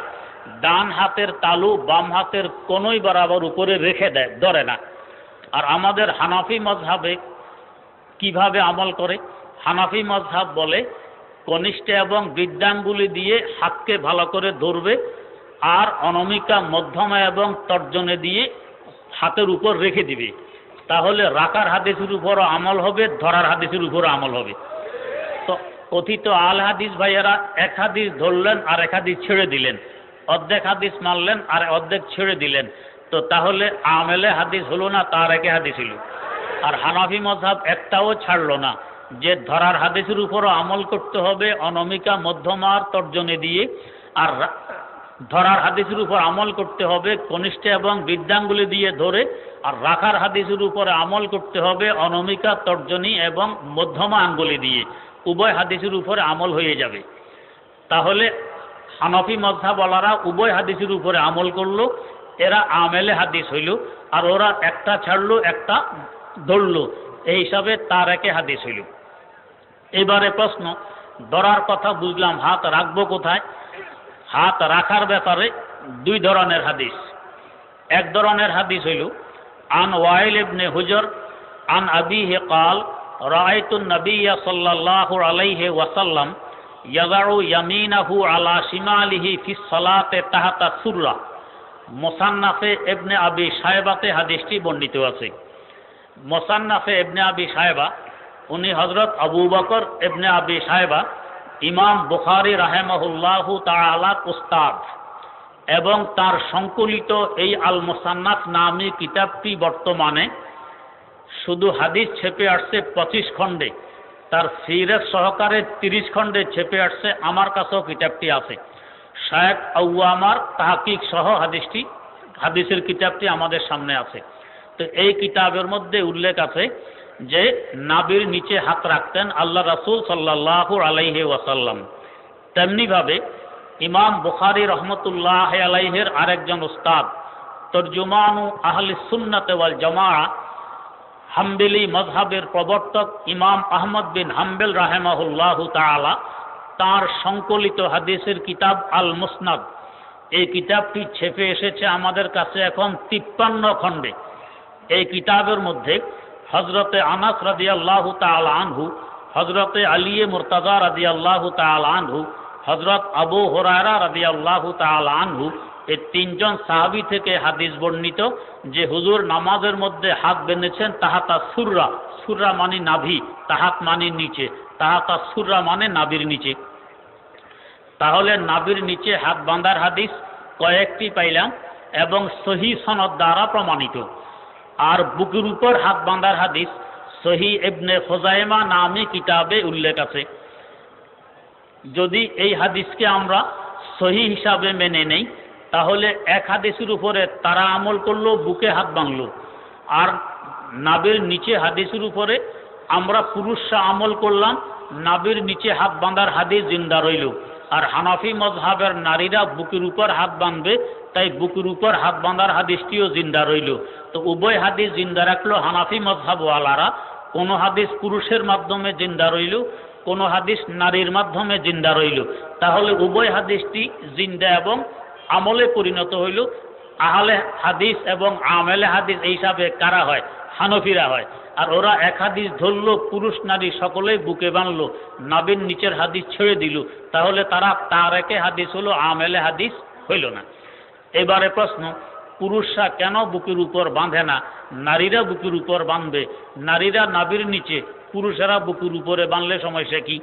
ডান হাতের তালু বাম হাতের কোনোই বরাবর উপরে রেখে দেয়, ধরে না। আর আমাদের হানাফি মাযহাবে কিভাবে আমল করে? হানাফি মাযহাব বলে কনিষ্ঠ এবং বৃদ্ধাঙ্গুলি দিয়ে হাতকে ভালো করে ধরবে, আর অনামিকা মধ্যমা এবং তর্জনে দিয়ে হাতের উপর রেখে দিবে। তাহলে রাখার হাদিসের উপরও আমল হবে, ধরার হাদিসের উপরও আমল হবে। তো কথিত আল হাদিস ভাইয়েরা এক হাদিস ধরলেন আর এক হাদিস ছেড়ে দিলেন, অর্ধেক হাদিস মানলেন আর অর্ধেক ছেড়ে দিলেন। তো তাহলে আমেলে হাদিস হলো না, তার একে হাদিস হল। আর হানাফি মাযহাব একটাও ছাড়লো না, যে ধরার হাদিসের উপরও আমল করতে হবে অনামিকা মধ্যমার তর্জনে দিয়ে, আর ধরার হাদিসের উপর আমল করতে হবে কনিষ্ঠ এবং বৃদ্ধাঙ্গুলি দিয়ে ধরে, আর রাখার হাদিসের উপরে আমল করতে হবে অনামিকা তর্জনী এবং মধ্যমা আঙ্গুলি দিয়ে। উভয় হাদিসের উপরে আমল হয়ে যাবে। তাহলে হানাফি মাযহাবওয়ালারা উভয় হাদিসের উপরে আমল করলো, এরা আমেলে হাদিস হইল। আর ওরা একটা ছাড়লো একটা ধরলো, এই হিসাবে তার একে হাদিস হইল। এবারে প্রশ্ন, ধরার কথা বুঝলাম, হাত রাখবো কোথায়? হাত রাখার ব্যাপারে 2 ধরনের হাদিস। 1 ধরনের হাদিস হইল আন ওয়াইল ইবনে হুজর আন আবিহি قال রাআইতু النبي সাল্লাল্লাহু আলাইহি ওয়াসাল্লাম ইয়াযাউ ইয়ামিনাহু আলা শিমালিহি ফিস সালাতে তাহাতা সুররা। মুসান্নাফে ইবনে আবি শায়বাতে হাদিসটি বর্ণিত আছে। মুসান্নাফে ইবনে আবি শায়বা, উনি হযরত আবু বকর ইবনে আবি শায়বা ইমাম বুখারী রাহিমাহুল্লাহু তাআলার উস্তাদ, এবং তার সংকলিত এই আল মুসান্নাফ নামী কিতাবটি বর্তমানে শুধু হাদিস ছেপে আসছে 25 খণ্ডে, তার সিরাত সহকারে 30 খণ্ডে ছেপে আসছে। আমার কাছেও কিতাবটি আছে। শায়েখ আউয়ামার তাহকিক সহ হাদিসের কিতাবটি আমাদের সামনে আছে। তো এই কিতাবের মধ্যে উল্লেখ আছে যে নাভির নিচে হাত রাখতেন আল্লাহ রাসূল সাল্লাল্লাহু আলাইহি ওয়াসাল্লাম। তেমনিভাবে ইমাম বুখারী রহমতুল্লাহ আলাইহির আরেকজন উস্তাদ তরজুমানু আহলি সুন্নাত ওয়াল জামাআ, হাম্বলি মযহাবের প্রবর্তক ইমাম আহমদ বিন হাম্বল রাহিমাহুল্লাহু তাআলা, তার সংকলিত হাদিসের কিতাব আল মুসনাদ, এই কিতাবটি ছেপে এসেছে আমাদের কাছে এখন 53 খণ্ডে। এই কিতাবের মধ্যে হযরতে আনাস রাদিয়াল্লাহু তাআলা আনহু, হযরতে আলী মুর্তাজা রাদিয়াল্লাহু তাআলা আনহু, হযরত আবু হুরায়রা রাদিয়াল্লাহু তাআলা আনহু, এই 3 জন সাহাবী থেকে হাদিস বর্ণিত যে হুজুর নামাজের মধ্যে হাত বেঁধেছেন তাহাতা সুররা, সুররা মানে নাভি, তাহাত মানে নিচে, তাহাতা সুররা মানে নাভির নিচে। তাহলে নাভির নিচে হাত বাঁধার হাদিস কয়েকটি পাইলাম। এবং সহি সনদ দ্বারা প্রমাণিত। আর বুকের উপর হাত বাঁধার হাদিস সহি ইবনে খুজাইমা নামে কিতাবে উল্লেখ আছে। যদি এই হাদিসকে আমরা সহি হিসাবে মেনে নেই, তাহলে এক হাদিসের উপরে তারা আমল করলো, বুকে হাত বাঁধলো, আর নাভির নিচে হাদিসের উপরে আমরা পুরুষরা আমল করলাম, নাভির নিচে হাত বাঁধার হাদিস জিন্দা রইল। আর হানাফি মজহাবের নারীরা বুকের উপর হাত বাঁধবে, তাই বুকের উপর হাত বাঁধার হাদিসটিও জিন্দা রইল। তো উভয় হাদিস জিন্দা রাখলো হানাফি মজহাবওয়ালারা। কোনো হাদিস পুরুষের মাধ্যমে জিন্দা রইল, কোনো হাদিস নারীর মাধ্যমে জিন্দা রইল। তাহলে উভয় হাদিসটি জিন্দা এবং আমলে পরিণত হইল। আহলে হাদিস এবং আমেলে হাদিস এই হিসাবে কারা হয়? হানফিরা হয়। আর ওরা এক হাদিস ধরলো, পুরুষ নারী সকলেই বুকে বাঁধলো, নাবির নিচের হাদিস ছেড়ে দিল, তাহলে তারা তারেকে হাদিস হলো, আমেলে হাদিস হইল না। এবারে প্রশ্ন, পুরুষরা কেন বুকের উপর বাঁধে না, নারীরা বুকের উপর বাঁধবে? নারীরা নাবির নিচে, পুরুষেরা বুকের উপরে বাঁধলে সমস্যা কি?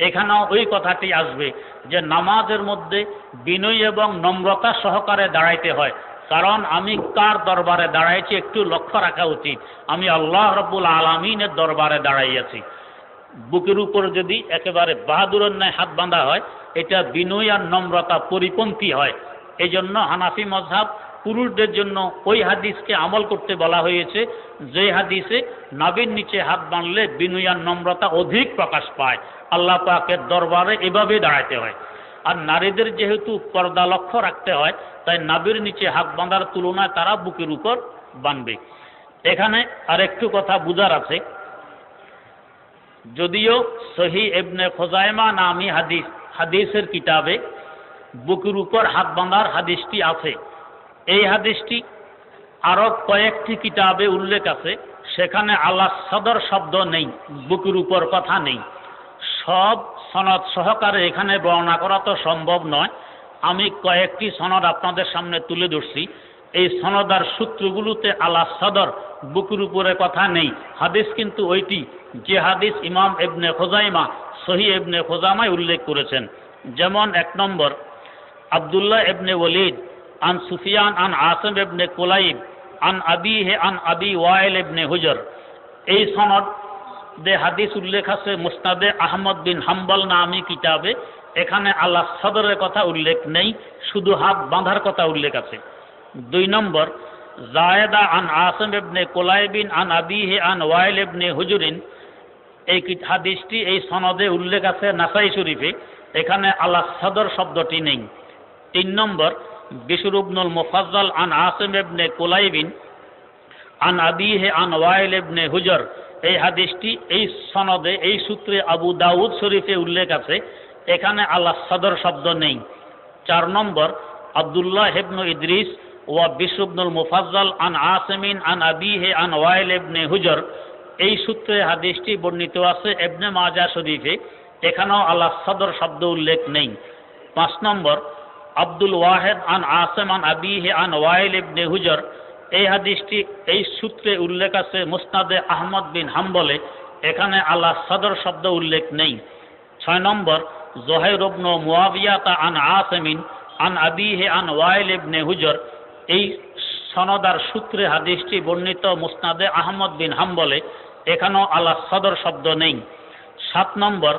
এখানেও ওই কথাটি আসবে যে নামাজের মধ্যে বিনয় এবং নম্রতা সহকারে দাঁড়াইতে হয়। কারণ আমি কার দরবারে দাঁড়াইছি একটু লক্ষ্য রাখা উচিত। আমি আল্লাহ রাব্বুল আলামিনের দরবারে দাঁড়াইয়াছি। বুকের উপর যদি একেবারে বাহাদুরের ন্যায় হাত বাঁধা হয়, এটা বিনয় আর নম্রতা পরিপন্থী হয়। এই জন্য হানাফি মজহাব পুরুষদের জন্য ওই হাদিসকে আমল করতে বলা হয়েছে, যে হাদিসে নাভির নিচে হাত বাঁধলে বিনয় আর নম্রতা অধিক প্রকাশ পায়। আল্লাহ পাকের দরবারে এভাবে দাঁড়াইতে হয়। আর নারীদের যেহেতু পর্দা লক্ষ্য রাখতে হয়, তাই নাভির নিচে হাত বাঁধার তুলনায় তারা বুকের উপর বাঁধবে। এখানে আর একটু কথা বুঝার আছে। যদিও সহি ইবনে খুজাইমা নামী হাদিসের কিতাবে বুকের উপর হাত বাঁধার হাদিসটি আছে, এই হাদিসটি আরো কয়েকটি কিতাবে উল্লেখ আছে, সেখানে আল্লাহ সদর শব্দ নেই, বুকের উপর কথা নেই। সব সনদ সহকারে এখানে বর্ণনা করা তো সম্ভব নয়। আমি কয়েকটি সনদ আপনাদের সামনে তুলে ধরছি। এই সনদ আর সূত্রগুলোতে আল্লাহ সদর বুকের উপরে কথা নেই। হাদিস কিন্তু ওইটি যে হাদিস ইমাম ইবনে খুজাইমা সহি ইবনে খুজাইমায় উল্লেখ করেছেন। যেমন 1 নম্বর, আব্দুল্লাহ ইবনে ওয়ালিদ আন সুফিয়ান আন আসিম ইবনে কুলাইব আন আবিহি আন আবি ওয়াইল ইবনে হুজর। এই সনদ দে হাদিস উল্লেখ আছে মুসনাদে আহমদ বিন হাম্বল নামী কিতাবে। এখানে আল্লাহ সদরের কথা উল্লেখ নেই, শুধু হাত বাঁধার কথা উল্লেখ আছে। 2 নম্বর, জায়েদা আন আসিম ইবনে কুলাইবিন আন আবিহি আন ওয়াইল ইবনে হুজুরিন। এই হাদিসটি এই সনদে উল্লেখ আছে নাসাই শরীফে, এখানে আল্লাহ সদর শব্দটি নেই। 3 নম্বর, বিশর ইবনুল মুফাজ্জল আন আসিম ইবনে কুলাইবিন আন আবিহি আন ওয়াইল ইবনে হুজর। এই হাদিসটি এই সনদে এই সূত্রে আবু দাউদ শরীফে উল্লেখ আছে, এখানে আল্লাহ সদর শব্দ নেই। 4 নম্বর, আব্দুল্লাহ ইবনে ইদ্রিস ওয়া বিশর ইবনুল মুফাজ্জল আন আসিমিন আন আবিহি আন ওয়াইল ইবনে হুজর। এই সূত্রে হাদিসটি বর্ণিত আছে ইবনে মাজাহ শরীফে, এখানেও আল্লাহ সদর শব্দ উল্লেখ নেই। 5 নম্বর, আব্দুল ওয়াহিদ আন আসিম আন আবিহি আন ওয়াইল ইবনে হুজর। এই হাদিসটি এই সূত্রে উল্লেখ আছে মুসনাদে আহমদ বিন হাম্বলে, এখানে আল্লাহ সদর শব্দ উল্লেখ নেই। 6 নম্বর, জুহাইর ইবনে মুয়াবিয়াতা আন আসিমিন আন আবিহি আন ওয়াইল ইবনে হুজর। এই সনদার সূত্রে হাদিসটি বর্ণিত মুসনাদে আহমদ বিন হাম্বলে, এখানেও আল্লাহ সদর শব্দ নেই। 7 নম্বর,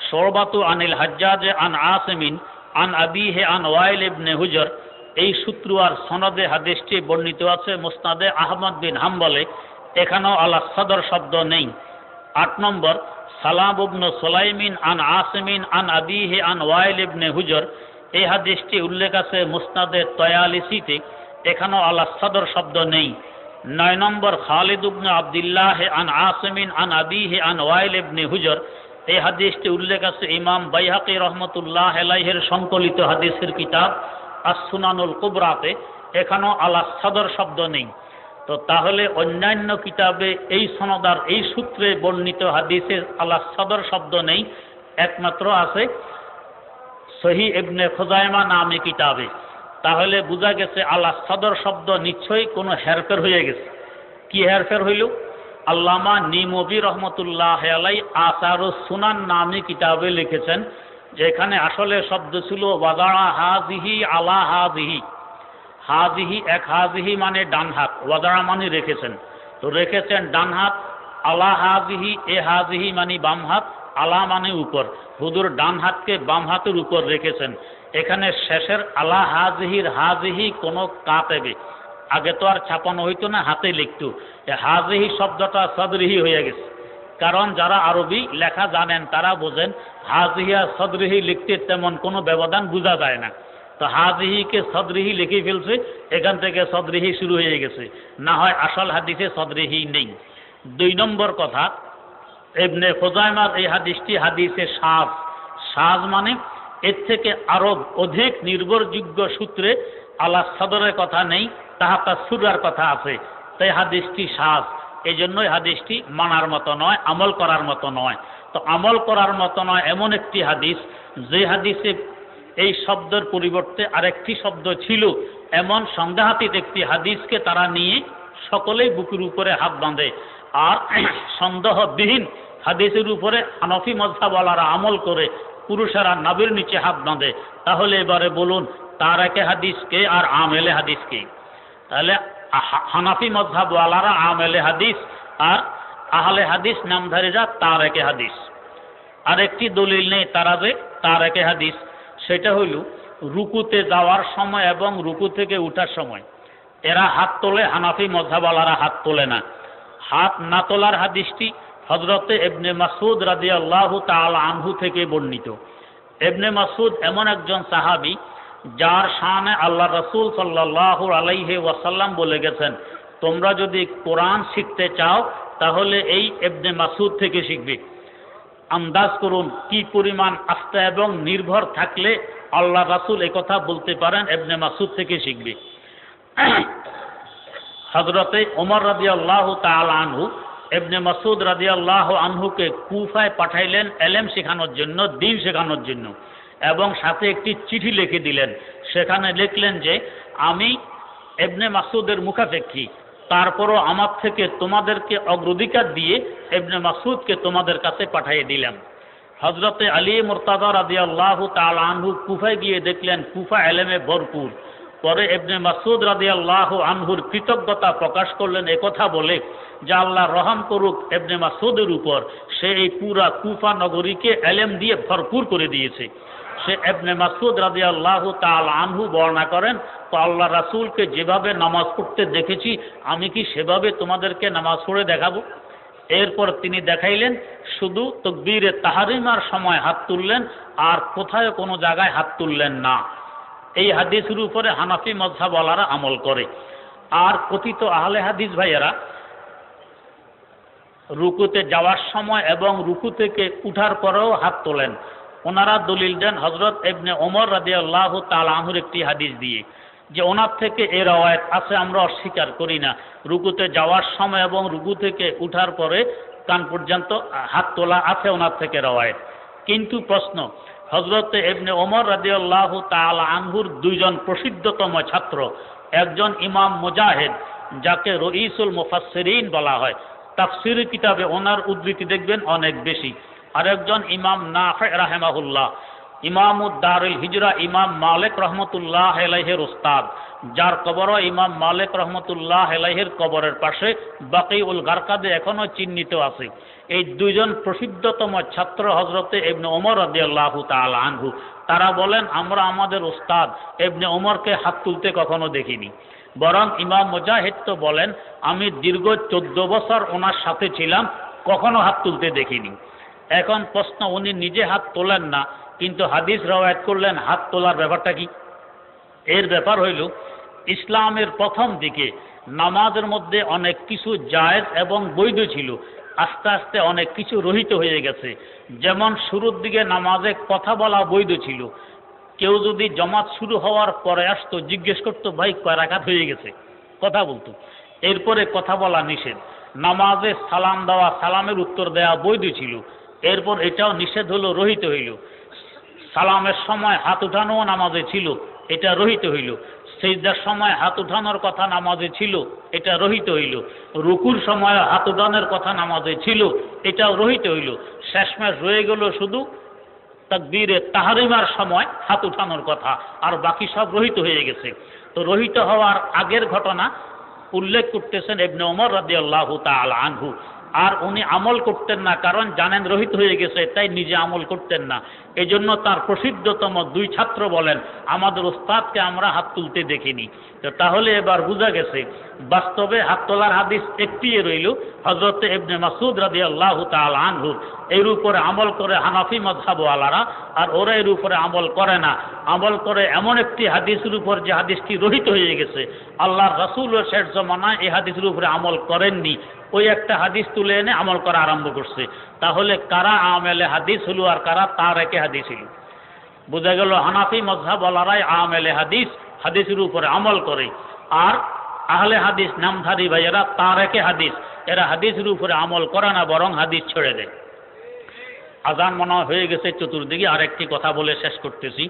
শুবাতু আনিল হাজ্জাজ আন আসিমিন আন আবিহি আন ওয়াইল ইবনে হুজর। এই সূত্র আর সনদে হাদিসটি বর্ণিত আছে মুসনাদে আহমদ বিন হাম্বলে, এখানেও আল্লাহ সদর শব্দ নেই। 8 নম্বর, সালাম ইবনে সুলাইমিন আন আসিমিন আন আবিহি আন ওয়াইল ইবনে হুজর। এই হাদিসটি উল্লেখ আছে মুসনাদে তয়ালিসিতে, এখানেও আল্লাহ সদর শব্দ নেই। 9 নম্বর, খালিদ ইবনে আব্দুল্লাহ আন আসিমিন আন আবিহি আন ওয়াইল ইবনে হুজর। এই হাদিসটি উল্লেখ আছে ইমাম বাইহাকি রহমতুল্লাহ আলাইহির সংকলিত হাদিসের কিতাব আস-সুনানুল কুবরাতে, এখানেও আল্লাহ সদর শব্দ নেই। তো তাহলে অন্যান্য কিতাবে এই সনদার এই সূত্রে বর্ণিত হাদিসের আল্লাহ সদর শব্দ নেই, একমাত্র আছে সহি ইবনে খুজাইমা নামে কিতাবে। তাহলে বোঝা গেছে আল্লাহ সদর শব্দ নিশ্চয়ই কোনো হেরফের হয়ে গেছে। কি হেরফের হইল? আল্লামা নিমবি রহমতুল্লাহ আলাই আসারুস সুনান নামে কিতাবে লিখেছেন, যেখানে আসলে শব্দ ছিল ওয়াদারা হাজিহি আলা হাজিহি। হাজিহি, এক হাজিহি মানে ডান হাত, ওয়াদা মানে রেখেছেন, তো রেখেছেন ডান হাত। আলা হাজিহি, এ হাজিহি মানে বাম হাত, আলা মানে উপর। হুজুর ডান হাতকে বাম হাতের উপর রেখেছেন। এখানে শেষের আলা হাজিহির হাজিহি কোনো কাতেবে, আগে তো আর ছাপানো হইতো না, হাতে লিখতো। হাজিহি শব্দটা সদরিহি হয়ে গেছে, কারণ যারা আরবি লেখা জানেন তারা বোঝেন হাজিহি আর সদরিহি লিখতে তেমন কোনো ব্যবধান বোঝা যায় না। তো হাজিহিকে সদরিহি লিখে ফেলছে, এখান থেকে সদরিহি শুরু হয়ে গেছে, না হয় আসল হাদিসে সদরিহি নেই। 2 নম্বর কথা, ইবনে খুজাইমার এই হাদিসটি হাদিসে শায। শায মানে এর থেকে আরো অধিক নির্ভরযোগ্য সূত্রে আলা সদরের কথা নেই, তাহাতা সুরার কথা আছে, তাই হাদিসটি শায। এই জন্যই হাদিসটি মানার মতো নয়, আমল করার মতো নয়। তো আমল করার মতো নয় এমন একটি হাদিস, যে হাদিসে এই শব্দের পরিবর্তে আরেকটি শব্দ ছিল, এমন সংঘাতিক একটি হাদিসকে তারা নিয়ে সকলেই বুকের উপরে হাত বাঁধে। আর সন্দেহবিহীন হাদিসের উপরে হানফি মাযহাবওয়ালারা আমল করে, পুরুষেরা নাভির নিচে হাত বাঁধে। তাহলে এবারে বলুন, তারেকে হাদিস কে আর আমেলে হাদিস কে? তাহলে হানাফি মাযহাবওয়ালারা আমেলে হাদিস, আর আহলে হাদিস নামধারীরা তারেকে হাদিস। আর একটি দলিল নেই তারা যে তারেকে হাদিস, সেটা হইল রুকুতে যাওয়ার সময় এবং রুকু থেকে উঠার সময় এরা হাত তোলে, হানাফি মাযহাবওয়ালারা হাত তোলে না। হাত না তোলার হাদিসটি হযরতে ইবনে মাসউদ রাদিয়াল্লাহু তাআলা আনহু থেকে বর্ণিত। ইবনে মাসউদ এমন একজন সাহাবী যার শানে আল্লাহ রাসূল সাল্লাল্লাহু আলাইহি ওয়াসাল্লাম বলে গেছেন, তোমরা যদি কোরআন শিখতে চাও তাহলে এই ইবনে মাসউদ থেকে শিখবে। আন্দাজ করুন কি পরিমাণ আস্থা এবং নির্ভর থাকলে আল্লাহ রাসূল এই কথা বলতে পারেন ইবনে মাসউদ থেকে শিখবে। হযরতে ওমর রাদিয়াল্লাহু তাআলা আনহু ইবনে মাসউদ রাদিয়াল্লাহু আনহুকে কুফায় পাঠাইলেন ইলম শেখানোর জন্য, দ্বীন শেখানোর জন্য, এবং সাথে একটি চিঠি লিখে দিলেন। সেখানে লিখলেন যে আমি ইবনে মাসউদের মুখাপেক্ষী, তারপরও আমার থেকে তোমাদেরকে অগ্রাধিকার দিয়ে ইবনে মাসউদকে তোমাদের কাছে পাঠিয়ে দিলাম। হযরতে আলী মুরতাজা রাদিয়াল্লাহু তাআলা আনহু কুফায় গিয়ে দেখলেন কুফা ইলমে ভরপুর। পরে ইবনে মাসউদ রাদিয়াল্লাহু আনহুর কৃতজ্ঞতা প্রকাশ করলেন একথা বলে যে আল্লাহ রহম করুক ইবনে মাসউদের উপর, সে এই পুরা কুফা নগরীকে ইলম দিয়ে ভরপুর করে দিয়েছে। সে ইবনে মাসউদ রাদিয়াল্লাহু তাআলা আনহু বর্ণনা করেন, তো আল্লাহ রাসূলকে যেভাবে নামাজ পড়তে দেখেছি আমি কি সেভাবে তোমাদেরকে নামাজ পড়ে দেখাবো? এরপর তিনি দেখাইলেন, শুধু তাকবীরে তাহরিমার সময় হাত তুললেন, আর কোথায় কোনো জায়গায় হাত তুললেন না। এই হাদিসের উপরে হানাফি মাযহাবওয়ালারা আমল করে। আর কথিত আহলে হাদিস ভাইয়েরা রুকুতে যাওয়ার সময় এবং রুকু থেকে উঠার পরেও হাত তোলেন। ওনারা দলিল দেন হযরত ইবনে ওমর রাদিয়াল্লাহু তাআলা আনহুর একটি হাদিস দিয়ে, যে ওনার থেকে এই রওয়ায়াত আছে, আমরা অস্বীকার করি না, রুকুতে যাওয়ার সময় এবং রুকু থেকে উঠার পরে কান পর্যন্ত হাত তোলা আছে ওনার থেকে রওয়ায়াত। কিন্তু প্রশ্ন, হযরতে ইবনে ওমর রাদিয়াল্লাহু তাআলা আনহুর 2 জন প্রসিদ্ধতম ছাত্র, একজন ইমাম মুজাহিদ যাকে রঈসুল মুফাসসিরিন বলা হয়, তাফসীর কিতাবে ওনার উদ্ধৃতি দেখবেন অনেক বেশি। আরেকজন ইমাম নাফি রাহিমাহুল্লাহ, ইমামুদ দারুল হিজরা ইমাম মালিক রহমতুল্লাহ আলাইহির উস্তাদ, যার কবরও ইমাম মালিক রহমতুল্লাহ আলাইহির কবরের পাশে বাকিউল গারকাদে এখনো চিহ্নিত আছে। এই 2 জন প্রসিদ্ধতম ছাত্র হযরতে ইবনে ওমর রাদিয়াল্লাহু তাআলা আনহু, তারা বলেন আমরা আমাদের উস্তাদ ইবনে ওমরকে হাত তুলতে কখনো দেখিনি। বরং ইমাম মুজাহিদ তো বলেন আমি দীর্ঘ 14 বছর ওনার সাথে ছিলাম, কখনো হাত তুলতে দেখিনি। এখন প্রশ্ন, উনি নিজে হাত তোলেন না কিন্তু হাদিস রওয়ায়াত করলেন, হাত তোলার ব্যাপারটা কি? এর ব্যাপার হইল, ইসলামের প্রথম দিকে নামাজের মধ্যে অনেক কিছু জায়েজ এবং বৈধ ছিল, আস্তে আস্তে অনেক কিছু রহিত হয়ে গেছে। যেমন শুরুর দিকে নামাজে কথা বলা বৈধ ছিল, কেউ যদি জমাত শুরু হওয়ার পরে আসতো জিজ্ঞেস করতো ভাই কয় রাকাত হয়ে গেছে, কথা বলতো। এরপরে কথা বলা নিষেধ। নামাজে সালাম দেওয়া, সালামের উত্তর দেওয়া বৈধ ছিল, এরপর এটাও নিষেধ হলো, রহিত হইল। সালামের সময় হাত উঠানো নামাজে ছিল, এটা রহিত হইল। সিজদার সময় হাত উঠানোর কথা নামাজে ছিল, এটা রহিত হইল। রুকুর সময় হাত উঠানোর কথা নামাজে ছিল, এটাও রহিত হইল। শেষমেশ রয়ে গেল শুধু তাকবীরে তাহরিমার সময় হাত উঠানোর কথা, আর বাকি সব রহিত হয়ে গেছে। তো রহিত হওয়ার আগের ঘটনা উল্লেখ করতেছেন ইবনে ওমর রাদিয়াল্লাহু তাআলা আনহু। আর উনি আমল করতেন না, কারণ জানেন রহিত হয়ে গেছে, তাই নিজে আমল করতেন না। এই জন্য তার প্রসিদ্ধতম দুই ছাত্র বলেন, আমাদের ওস্তাদকে আমরা হাত তুলতে দেখিনি। তো তাহলে এবার বোঝা গেছে বাস্তবে হাত তোলার হাদিস একটি রইল হযরত ইবনে মাসউদ রাদিয়াল্লাহু তাআলা আনহু। এর উপরে আমল করে হানাফি মাযহাবওয়ালারা, আর ওরা এর উপরে আমল করে না। আমল করে এমন একটি হাদিসের উপর যে হাদিসটি রহিত হয়ে গেছে, আল্লাহর রাসূলের শেষ জামানায় এই হাদিসের উপরে আমল করেননি, ওই একটা হাদিস তুলে এনে আমল করা আরম্ভ করছে। তাহলে কারা আমেলে হাদিস হলো আর কারা তারেকে হাদিস হলো? বোঝা গেল হানাফি মাযহাবওয়ালারাই আমেলে হাদিস, হাদিসের উপরে আমল করে, আর আহলে হাদিস নামধারী ভাইয়েরা তারেকে হাদিস, এরা হাদিসের উপরে আমল করে না, বরং হাদিস ছেড়ে দেয়। আজান মনে হয়ে গেছে চতুর্দিকে। আরেকটি কথা বলে শেষ করতেছি।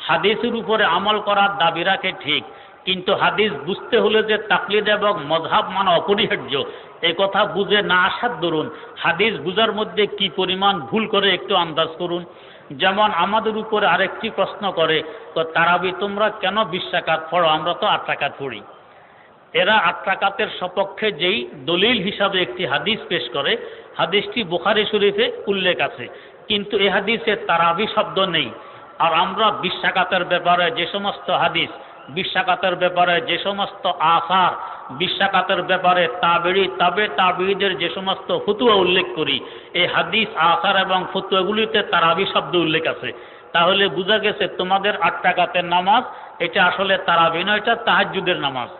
হাদিসের উপরে আমল করার দাবি রাখে ঠিক, কিন্তু হাদিস বুঝতে হলে যে তাকলিদ এবং মযহাব মানা অপরিহার্য, এই কথা বুঝে না আসার দরুন হাদিস বুঝার মধ্যে কি পরিমাণ ভুল করে একটু আন্দাজ করুন। যেমন আমাদের উপরে আরেকটি প্রশ্ন করে, তারাবি তোমরা কেন 20 রাকাত পড়ো, আমরা তো 8 রাকাত পড়ি। এরা 8 রাকাতের সপক্ষে যেই দলিল হিসাবে একটি হাদিস পেশ করে, হাদিসটি বুখারী শরীফে উল্লেখ আছে, কিন্তু এই হাদিসে তারাবি শব্দ নেই। আর আমরা 20 রাকাতের ব্যাপারে যে সমস্ত হাদিস, 20 রাকাতের ব্যাপারে যে সমস্ত আসার, 20 রাকাতের ব্যাপারে তাবেঈদের যে সমস্ত ফতোয়া উল্লেখ করি, এই হাদিস, আসার এবং ফতোয়াগুলিতে তারাবি শব্দ উল্লেখ আছে। তাহলে বোঝা গেছে তোমাদের 8 রাকাতের নামাজ এটা আসলে তারাবি নয়, এটা তাহাজ্জুদের নামাজ।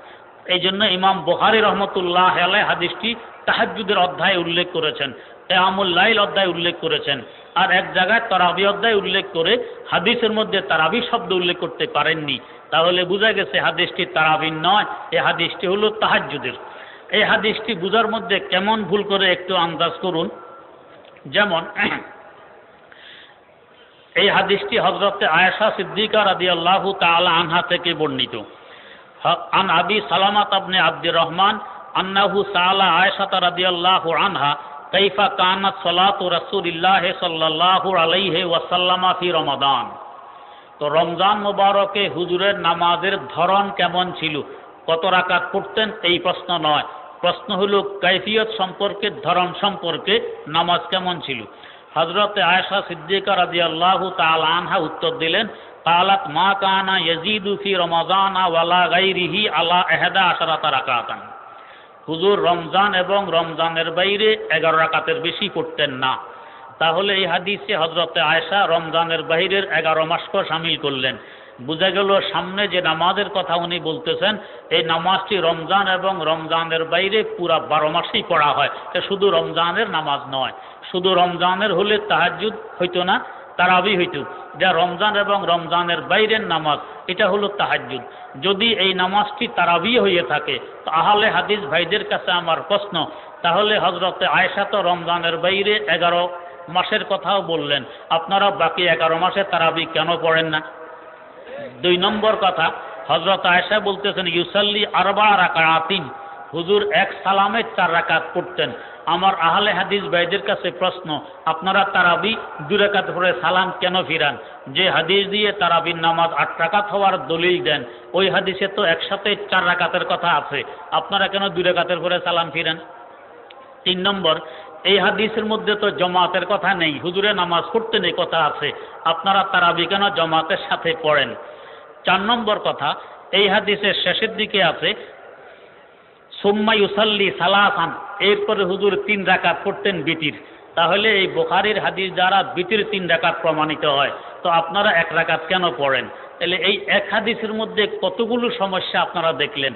এই জন্য ইমাম বুখারী রহমতুল্লাহ আলাইহি হাদিসটি তাহাজ্জুদের অধ্যায়ে উল্লেখ করেছেন, কিয়ামুল লাইল অধ্যায়ে উল্লেখ করেছেন, আর এক জায়গায় তারাবি অধ্যায়ে উল্লেখ করে হাদিসের মধ্যে তারাবি শব্দ উল্লেখ করতে পারেননি। তাহলে বোঝা গেছে হাদিসটি তারাবির নয়, এই হাদিসটি হলো তাহাজ্জুদের। এই হাদিসটি বুঝার মধ্যে কেমন ভুল করে একটু আন্দাজ করুন। যেমন এই হাদিসটি হযরত আয়েশা সিদ্দিকা রাদিয়াল্লাহু তাআলা আনহা থেকে বর্ণিত। আন আবি সালামা ইবনে আব্দুর রহমান আন্নাহু সাআলা আয়েশা রাদিয়াল্লাহু আনহা কাইফা কানাত সালাতু রাসূলিল্লাহ সাল্লাল্লাহু আলাইহি ওয়াসাল্লাম ফি রমাদান। তো রমজান মুবারকে হুজুরের নামাজের ধরন কেমন ছিল, কত রাকাত পড়তেন, এই প্রশ্ন নয়। প্রশ্ন হলো কাইফিয়ত সম্পর্কে, ধরন সম্পর্কে নামাজ কেমন ছিল। হযরত আয়েশা সিদ্দিকা রাদিয়াল্লাহু তাআলা আনহা উত্তর দিলেন, কালাত মা কানা ইয়াজিদু ফি রমাদান ওয়ালা গায়রিহি আলা 11 রাকাতান। হুজুর রমজান এবং রমজানের বাইরে 11 রাকাতের বেশি পড়তেন না। তাহলে এই হাদিসে হযরত আয়েশা রমজানের বাইরের 11 মাসকে শামিল করলেন। বোঝা গেল সামনে যে নামাজের কথা উনি বলতেছেন, এই নামাজটি রমজান এবং রমজানের বাইরে পুরা 12 মাসেই পড়া হয়। এটা শুধু রমজানের নামাজ নয়। শুধু রমজানের হলে তাহাজ্জুদ হইতো না, তারাবি হইতো। যা রমজান এবং রমজানের বাইরের নামাজ, এটা হলো তাহাজ্জুদ। যদি এই নামাজটি তারাবি হয়ে থাকে, তাহলে হাদিস ভাইদের কাছে আমার প্রশ্ন, তাহলে হযরত আয়েশা তো রমজানের বাইরে 11 মাসের কথাও বললেন, আপনারা বাকি 11 মাসে তারাবি কেন পড়েন না? 2 নম্বর কথা, হযরত আয়েশা বলতেছেন ইউসাল্লি 4 রাকাতিন, হুজুর এক সালামে 4 রাকাত পড়তেন। আমার আহলে হাদিস ভাইদের কাছে প্রশ্ন, আপনারা তারাবি 2 রাকাত পড়ে সালাম কেন ফিরান? যে হাদিস দিয়ে তারাবির নামাজ 8 রাকাত হওয়ার দলিল দেন, ওই হাদিসে তো একসাথে 4 রাকাতের কথা আছে, আপনারা কেন 2 রাকাতের পরে সালাম ফিরান? 3 নম্বর, এই হাদিসের মধ্যে তো জমাতের কথা নেই, হুজুরে নামাজ পড়তেন এই কথা আছে, আপনারা তারাবি কেন জমাতের সাথে পড়েন? 4 নম্বর কথা, এই হাদিসের শেষের দিকে আছে সুম্মা ইউসাল্লি সালাসান, এরপরে হুজুর 3 রাকাত পড়তেন বিতির। তাহলে এই বুখারীর হাদিস দ্বারা বিতির 3 রাকাত প্রমাণিত হয়, তো আপনারা 1 রাকাত কেন পড়েন? তাহলে এই এক হাদিসের মধ্যে কতগুলো সমস্যা আপনারা দেখলেন।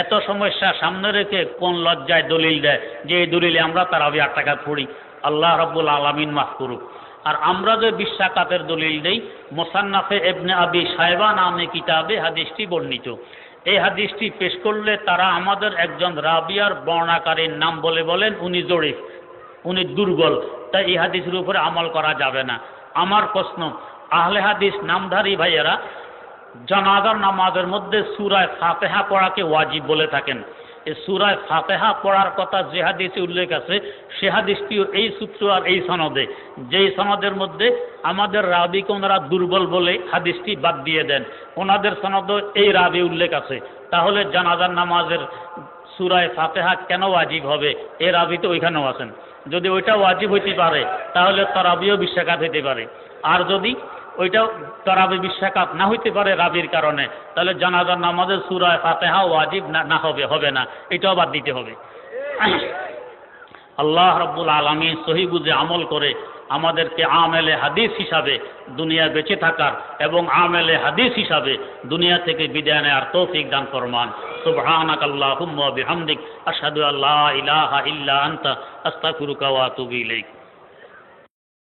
এত সমস্যা সামনে রেখে কোন লজ্জায় দলিল দেয় যে এই দলিলে আমরা তারাবি 8 রাকাত পড়ি? আল্লাহ রাব্বুল আলামিন মাফ করুক। আর আমরা যে 20 রাকাতের দলিল দেই, মুসান্নাফে ইবনে আবি শায়বা নামে কিতাবে হাদিসটি বর্ণিত। এই হাদিসটি পেশ করলে তারা আমাদের একজন রাবিয়ার বর্ণাকারীর নাম বলেন উনি জরিফ, উনি দুর্বল, তাই এই হাদিসের উপরে আমল করা যাবে না। আমার প্রশ্ন, আহলে হাদিস নামধারী ভাইয়েরা জানাজার নামাজের মধ্যে সূরা ফাতিহা পড়াকে ওয়াজিব বলে থাকেন। এই সূরায়ে ফাতিহা পড়ার কথা যে হাদিসে উল্লেখ আছে সে হাদিসটিও এই সূত্র আর এই সনদে, যেই সনদের মধ্যে আমাদের রাবিকে ওনারা দুর্বল বলে হাদিসটি বাদ দিয়ে দেন, ওনাদের সনদে এই রাবি উল্লেখ আছে। তাহলে জানাজার নামাজের সূরায়ে ফাতিহা কেন ওয়াজিব হবে? এই রাবি তো ওইখানেও আছেন। যদি ওইটা ওয়াজিব হইতে পারে তাহলে তারাবিও বিশ্বাকাত হইতে পারে, আর যদি ওইটাও তারাবি বিশ্বাকাত না হইতে পারে রাবির কারণে, তাহলে জানাজার নামাজের সূরায়ে ফাতিহা ওয়াজিব না হবে না, এটাও বাদ দিতে হবে। আল্লাহ রাব্বুল আলামিন সহি বুঝে আমল করে আমাদেরকে আমেলে হাদিস হিসাবে দুনিয়া বেঁচে থাকার এবং আমেলে হাদিস হিসাবে দুনিয়া থেকে বিদায় নেওয়ার তৌফিক দান ফরমান। সুবহানাকাল্লাহুম্মা ওয়া বিহামদিক আশহাদু আল্লা ইলাহা ইল্লা আনতা আস্তাগফিরুকা ওয়া আতুবু ইলাইক।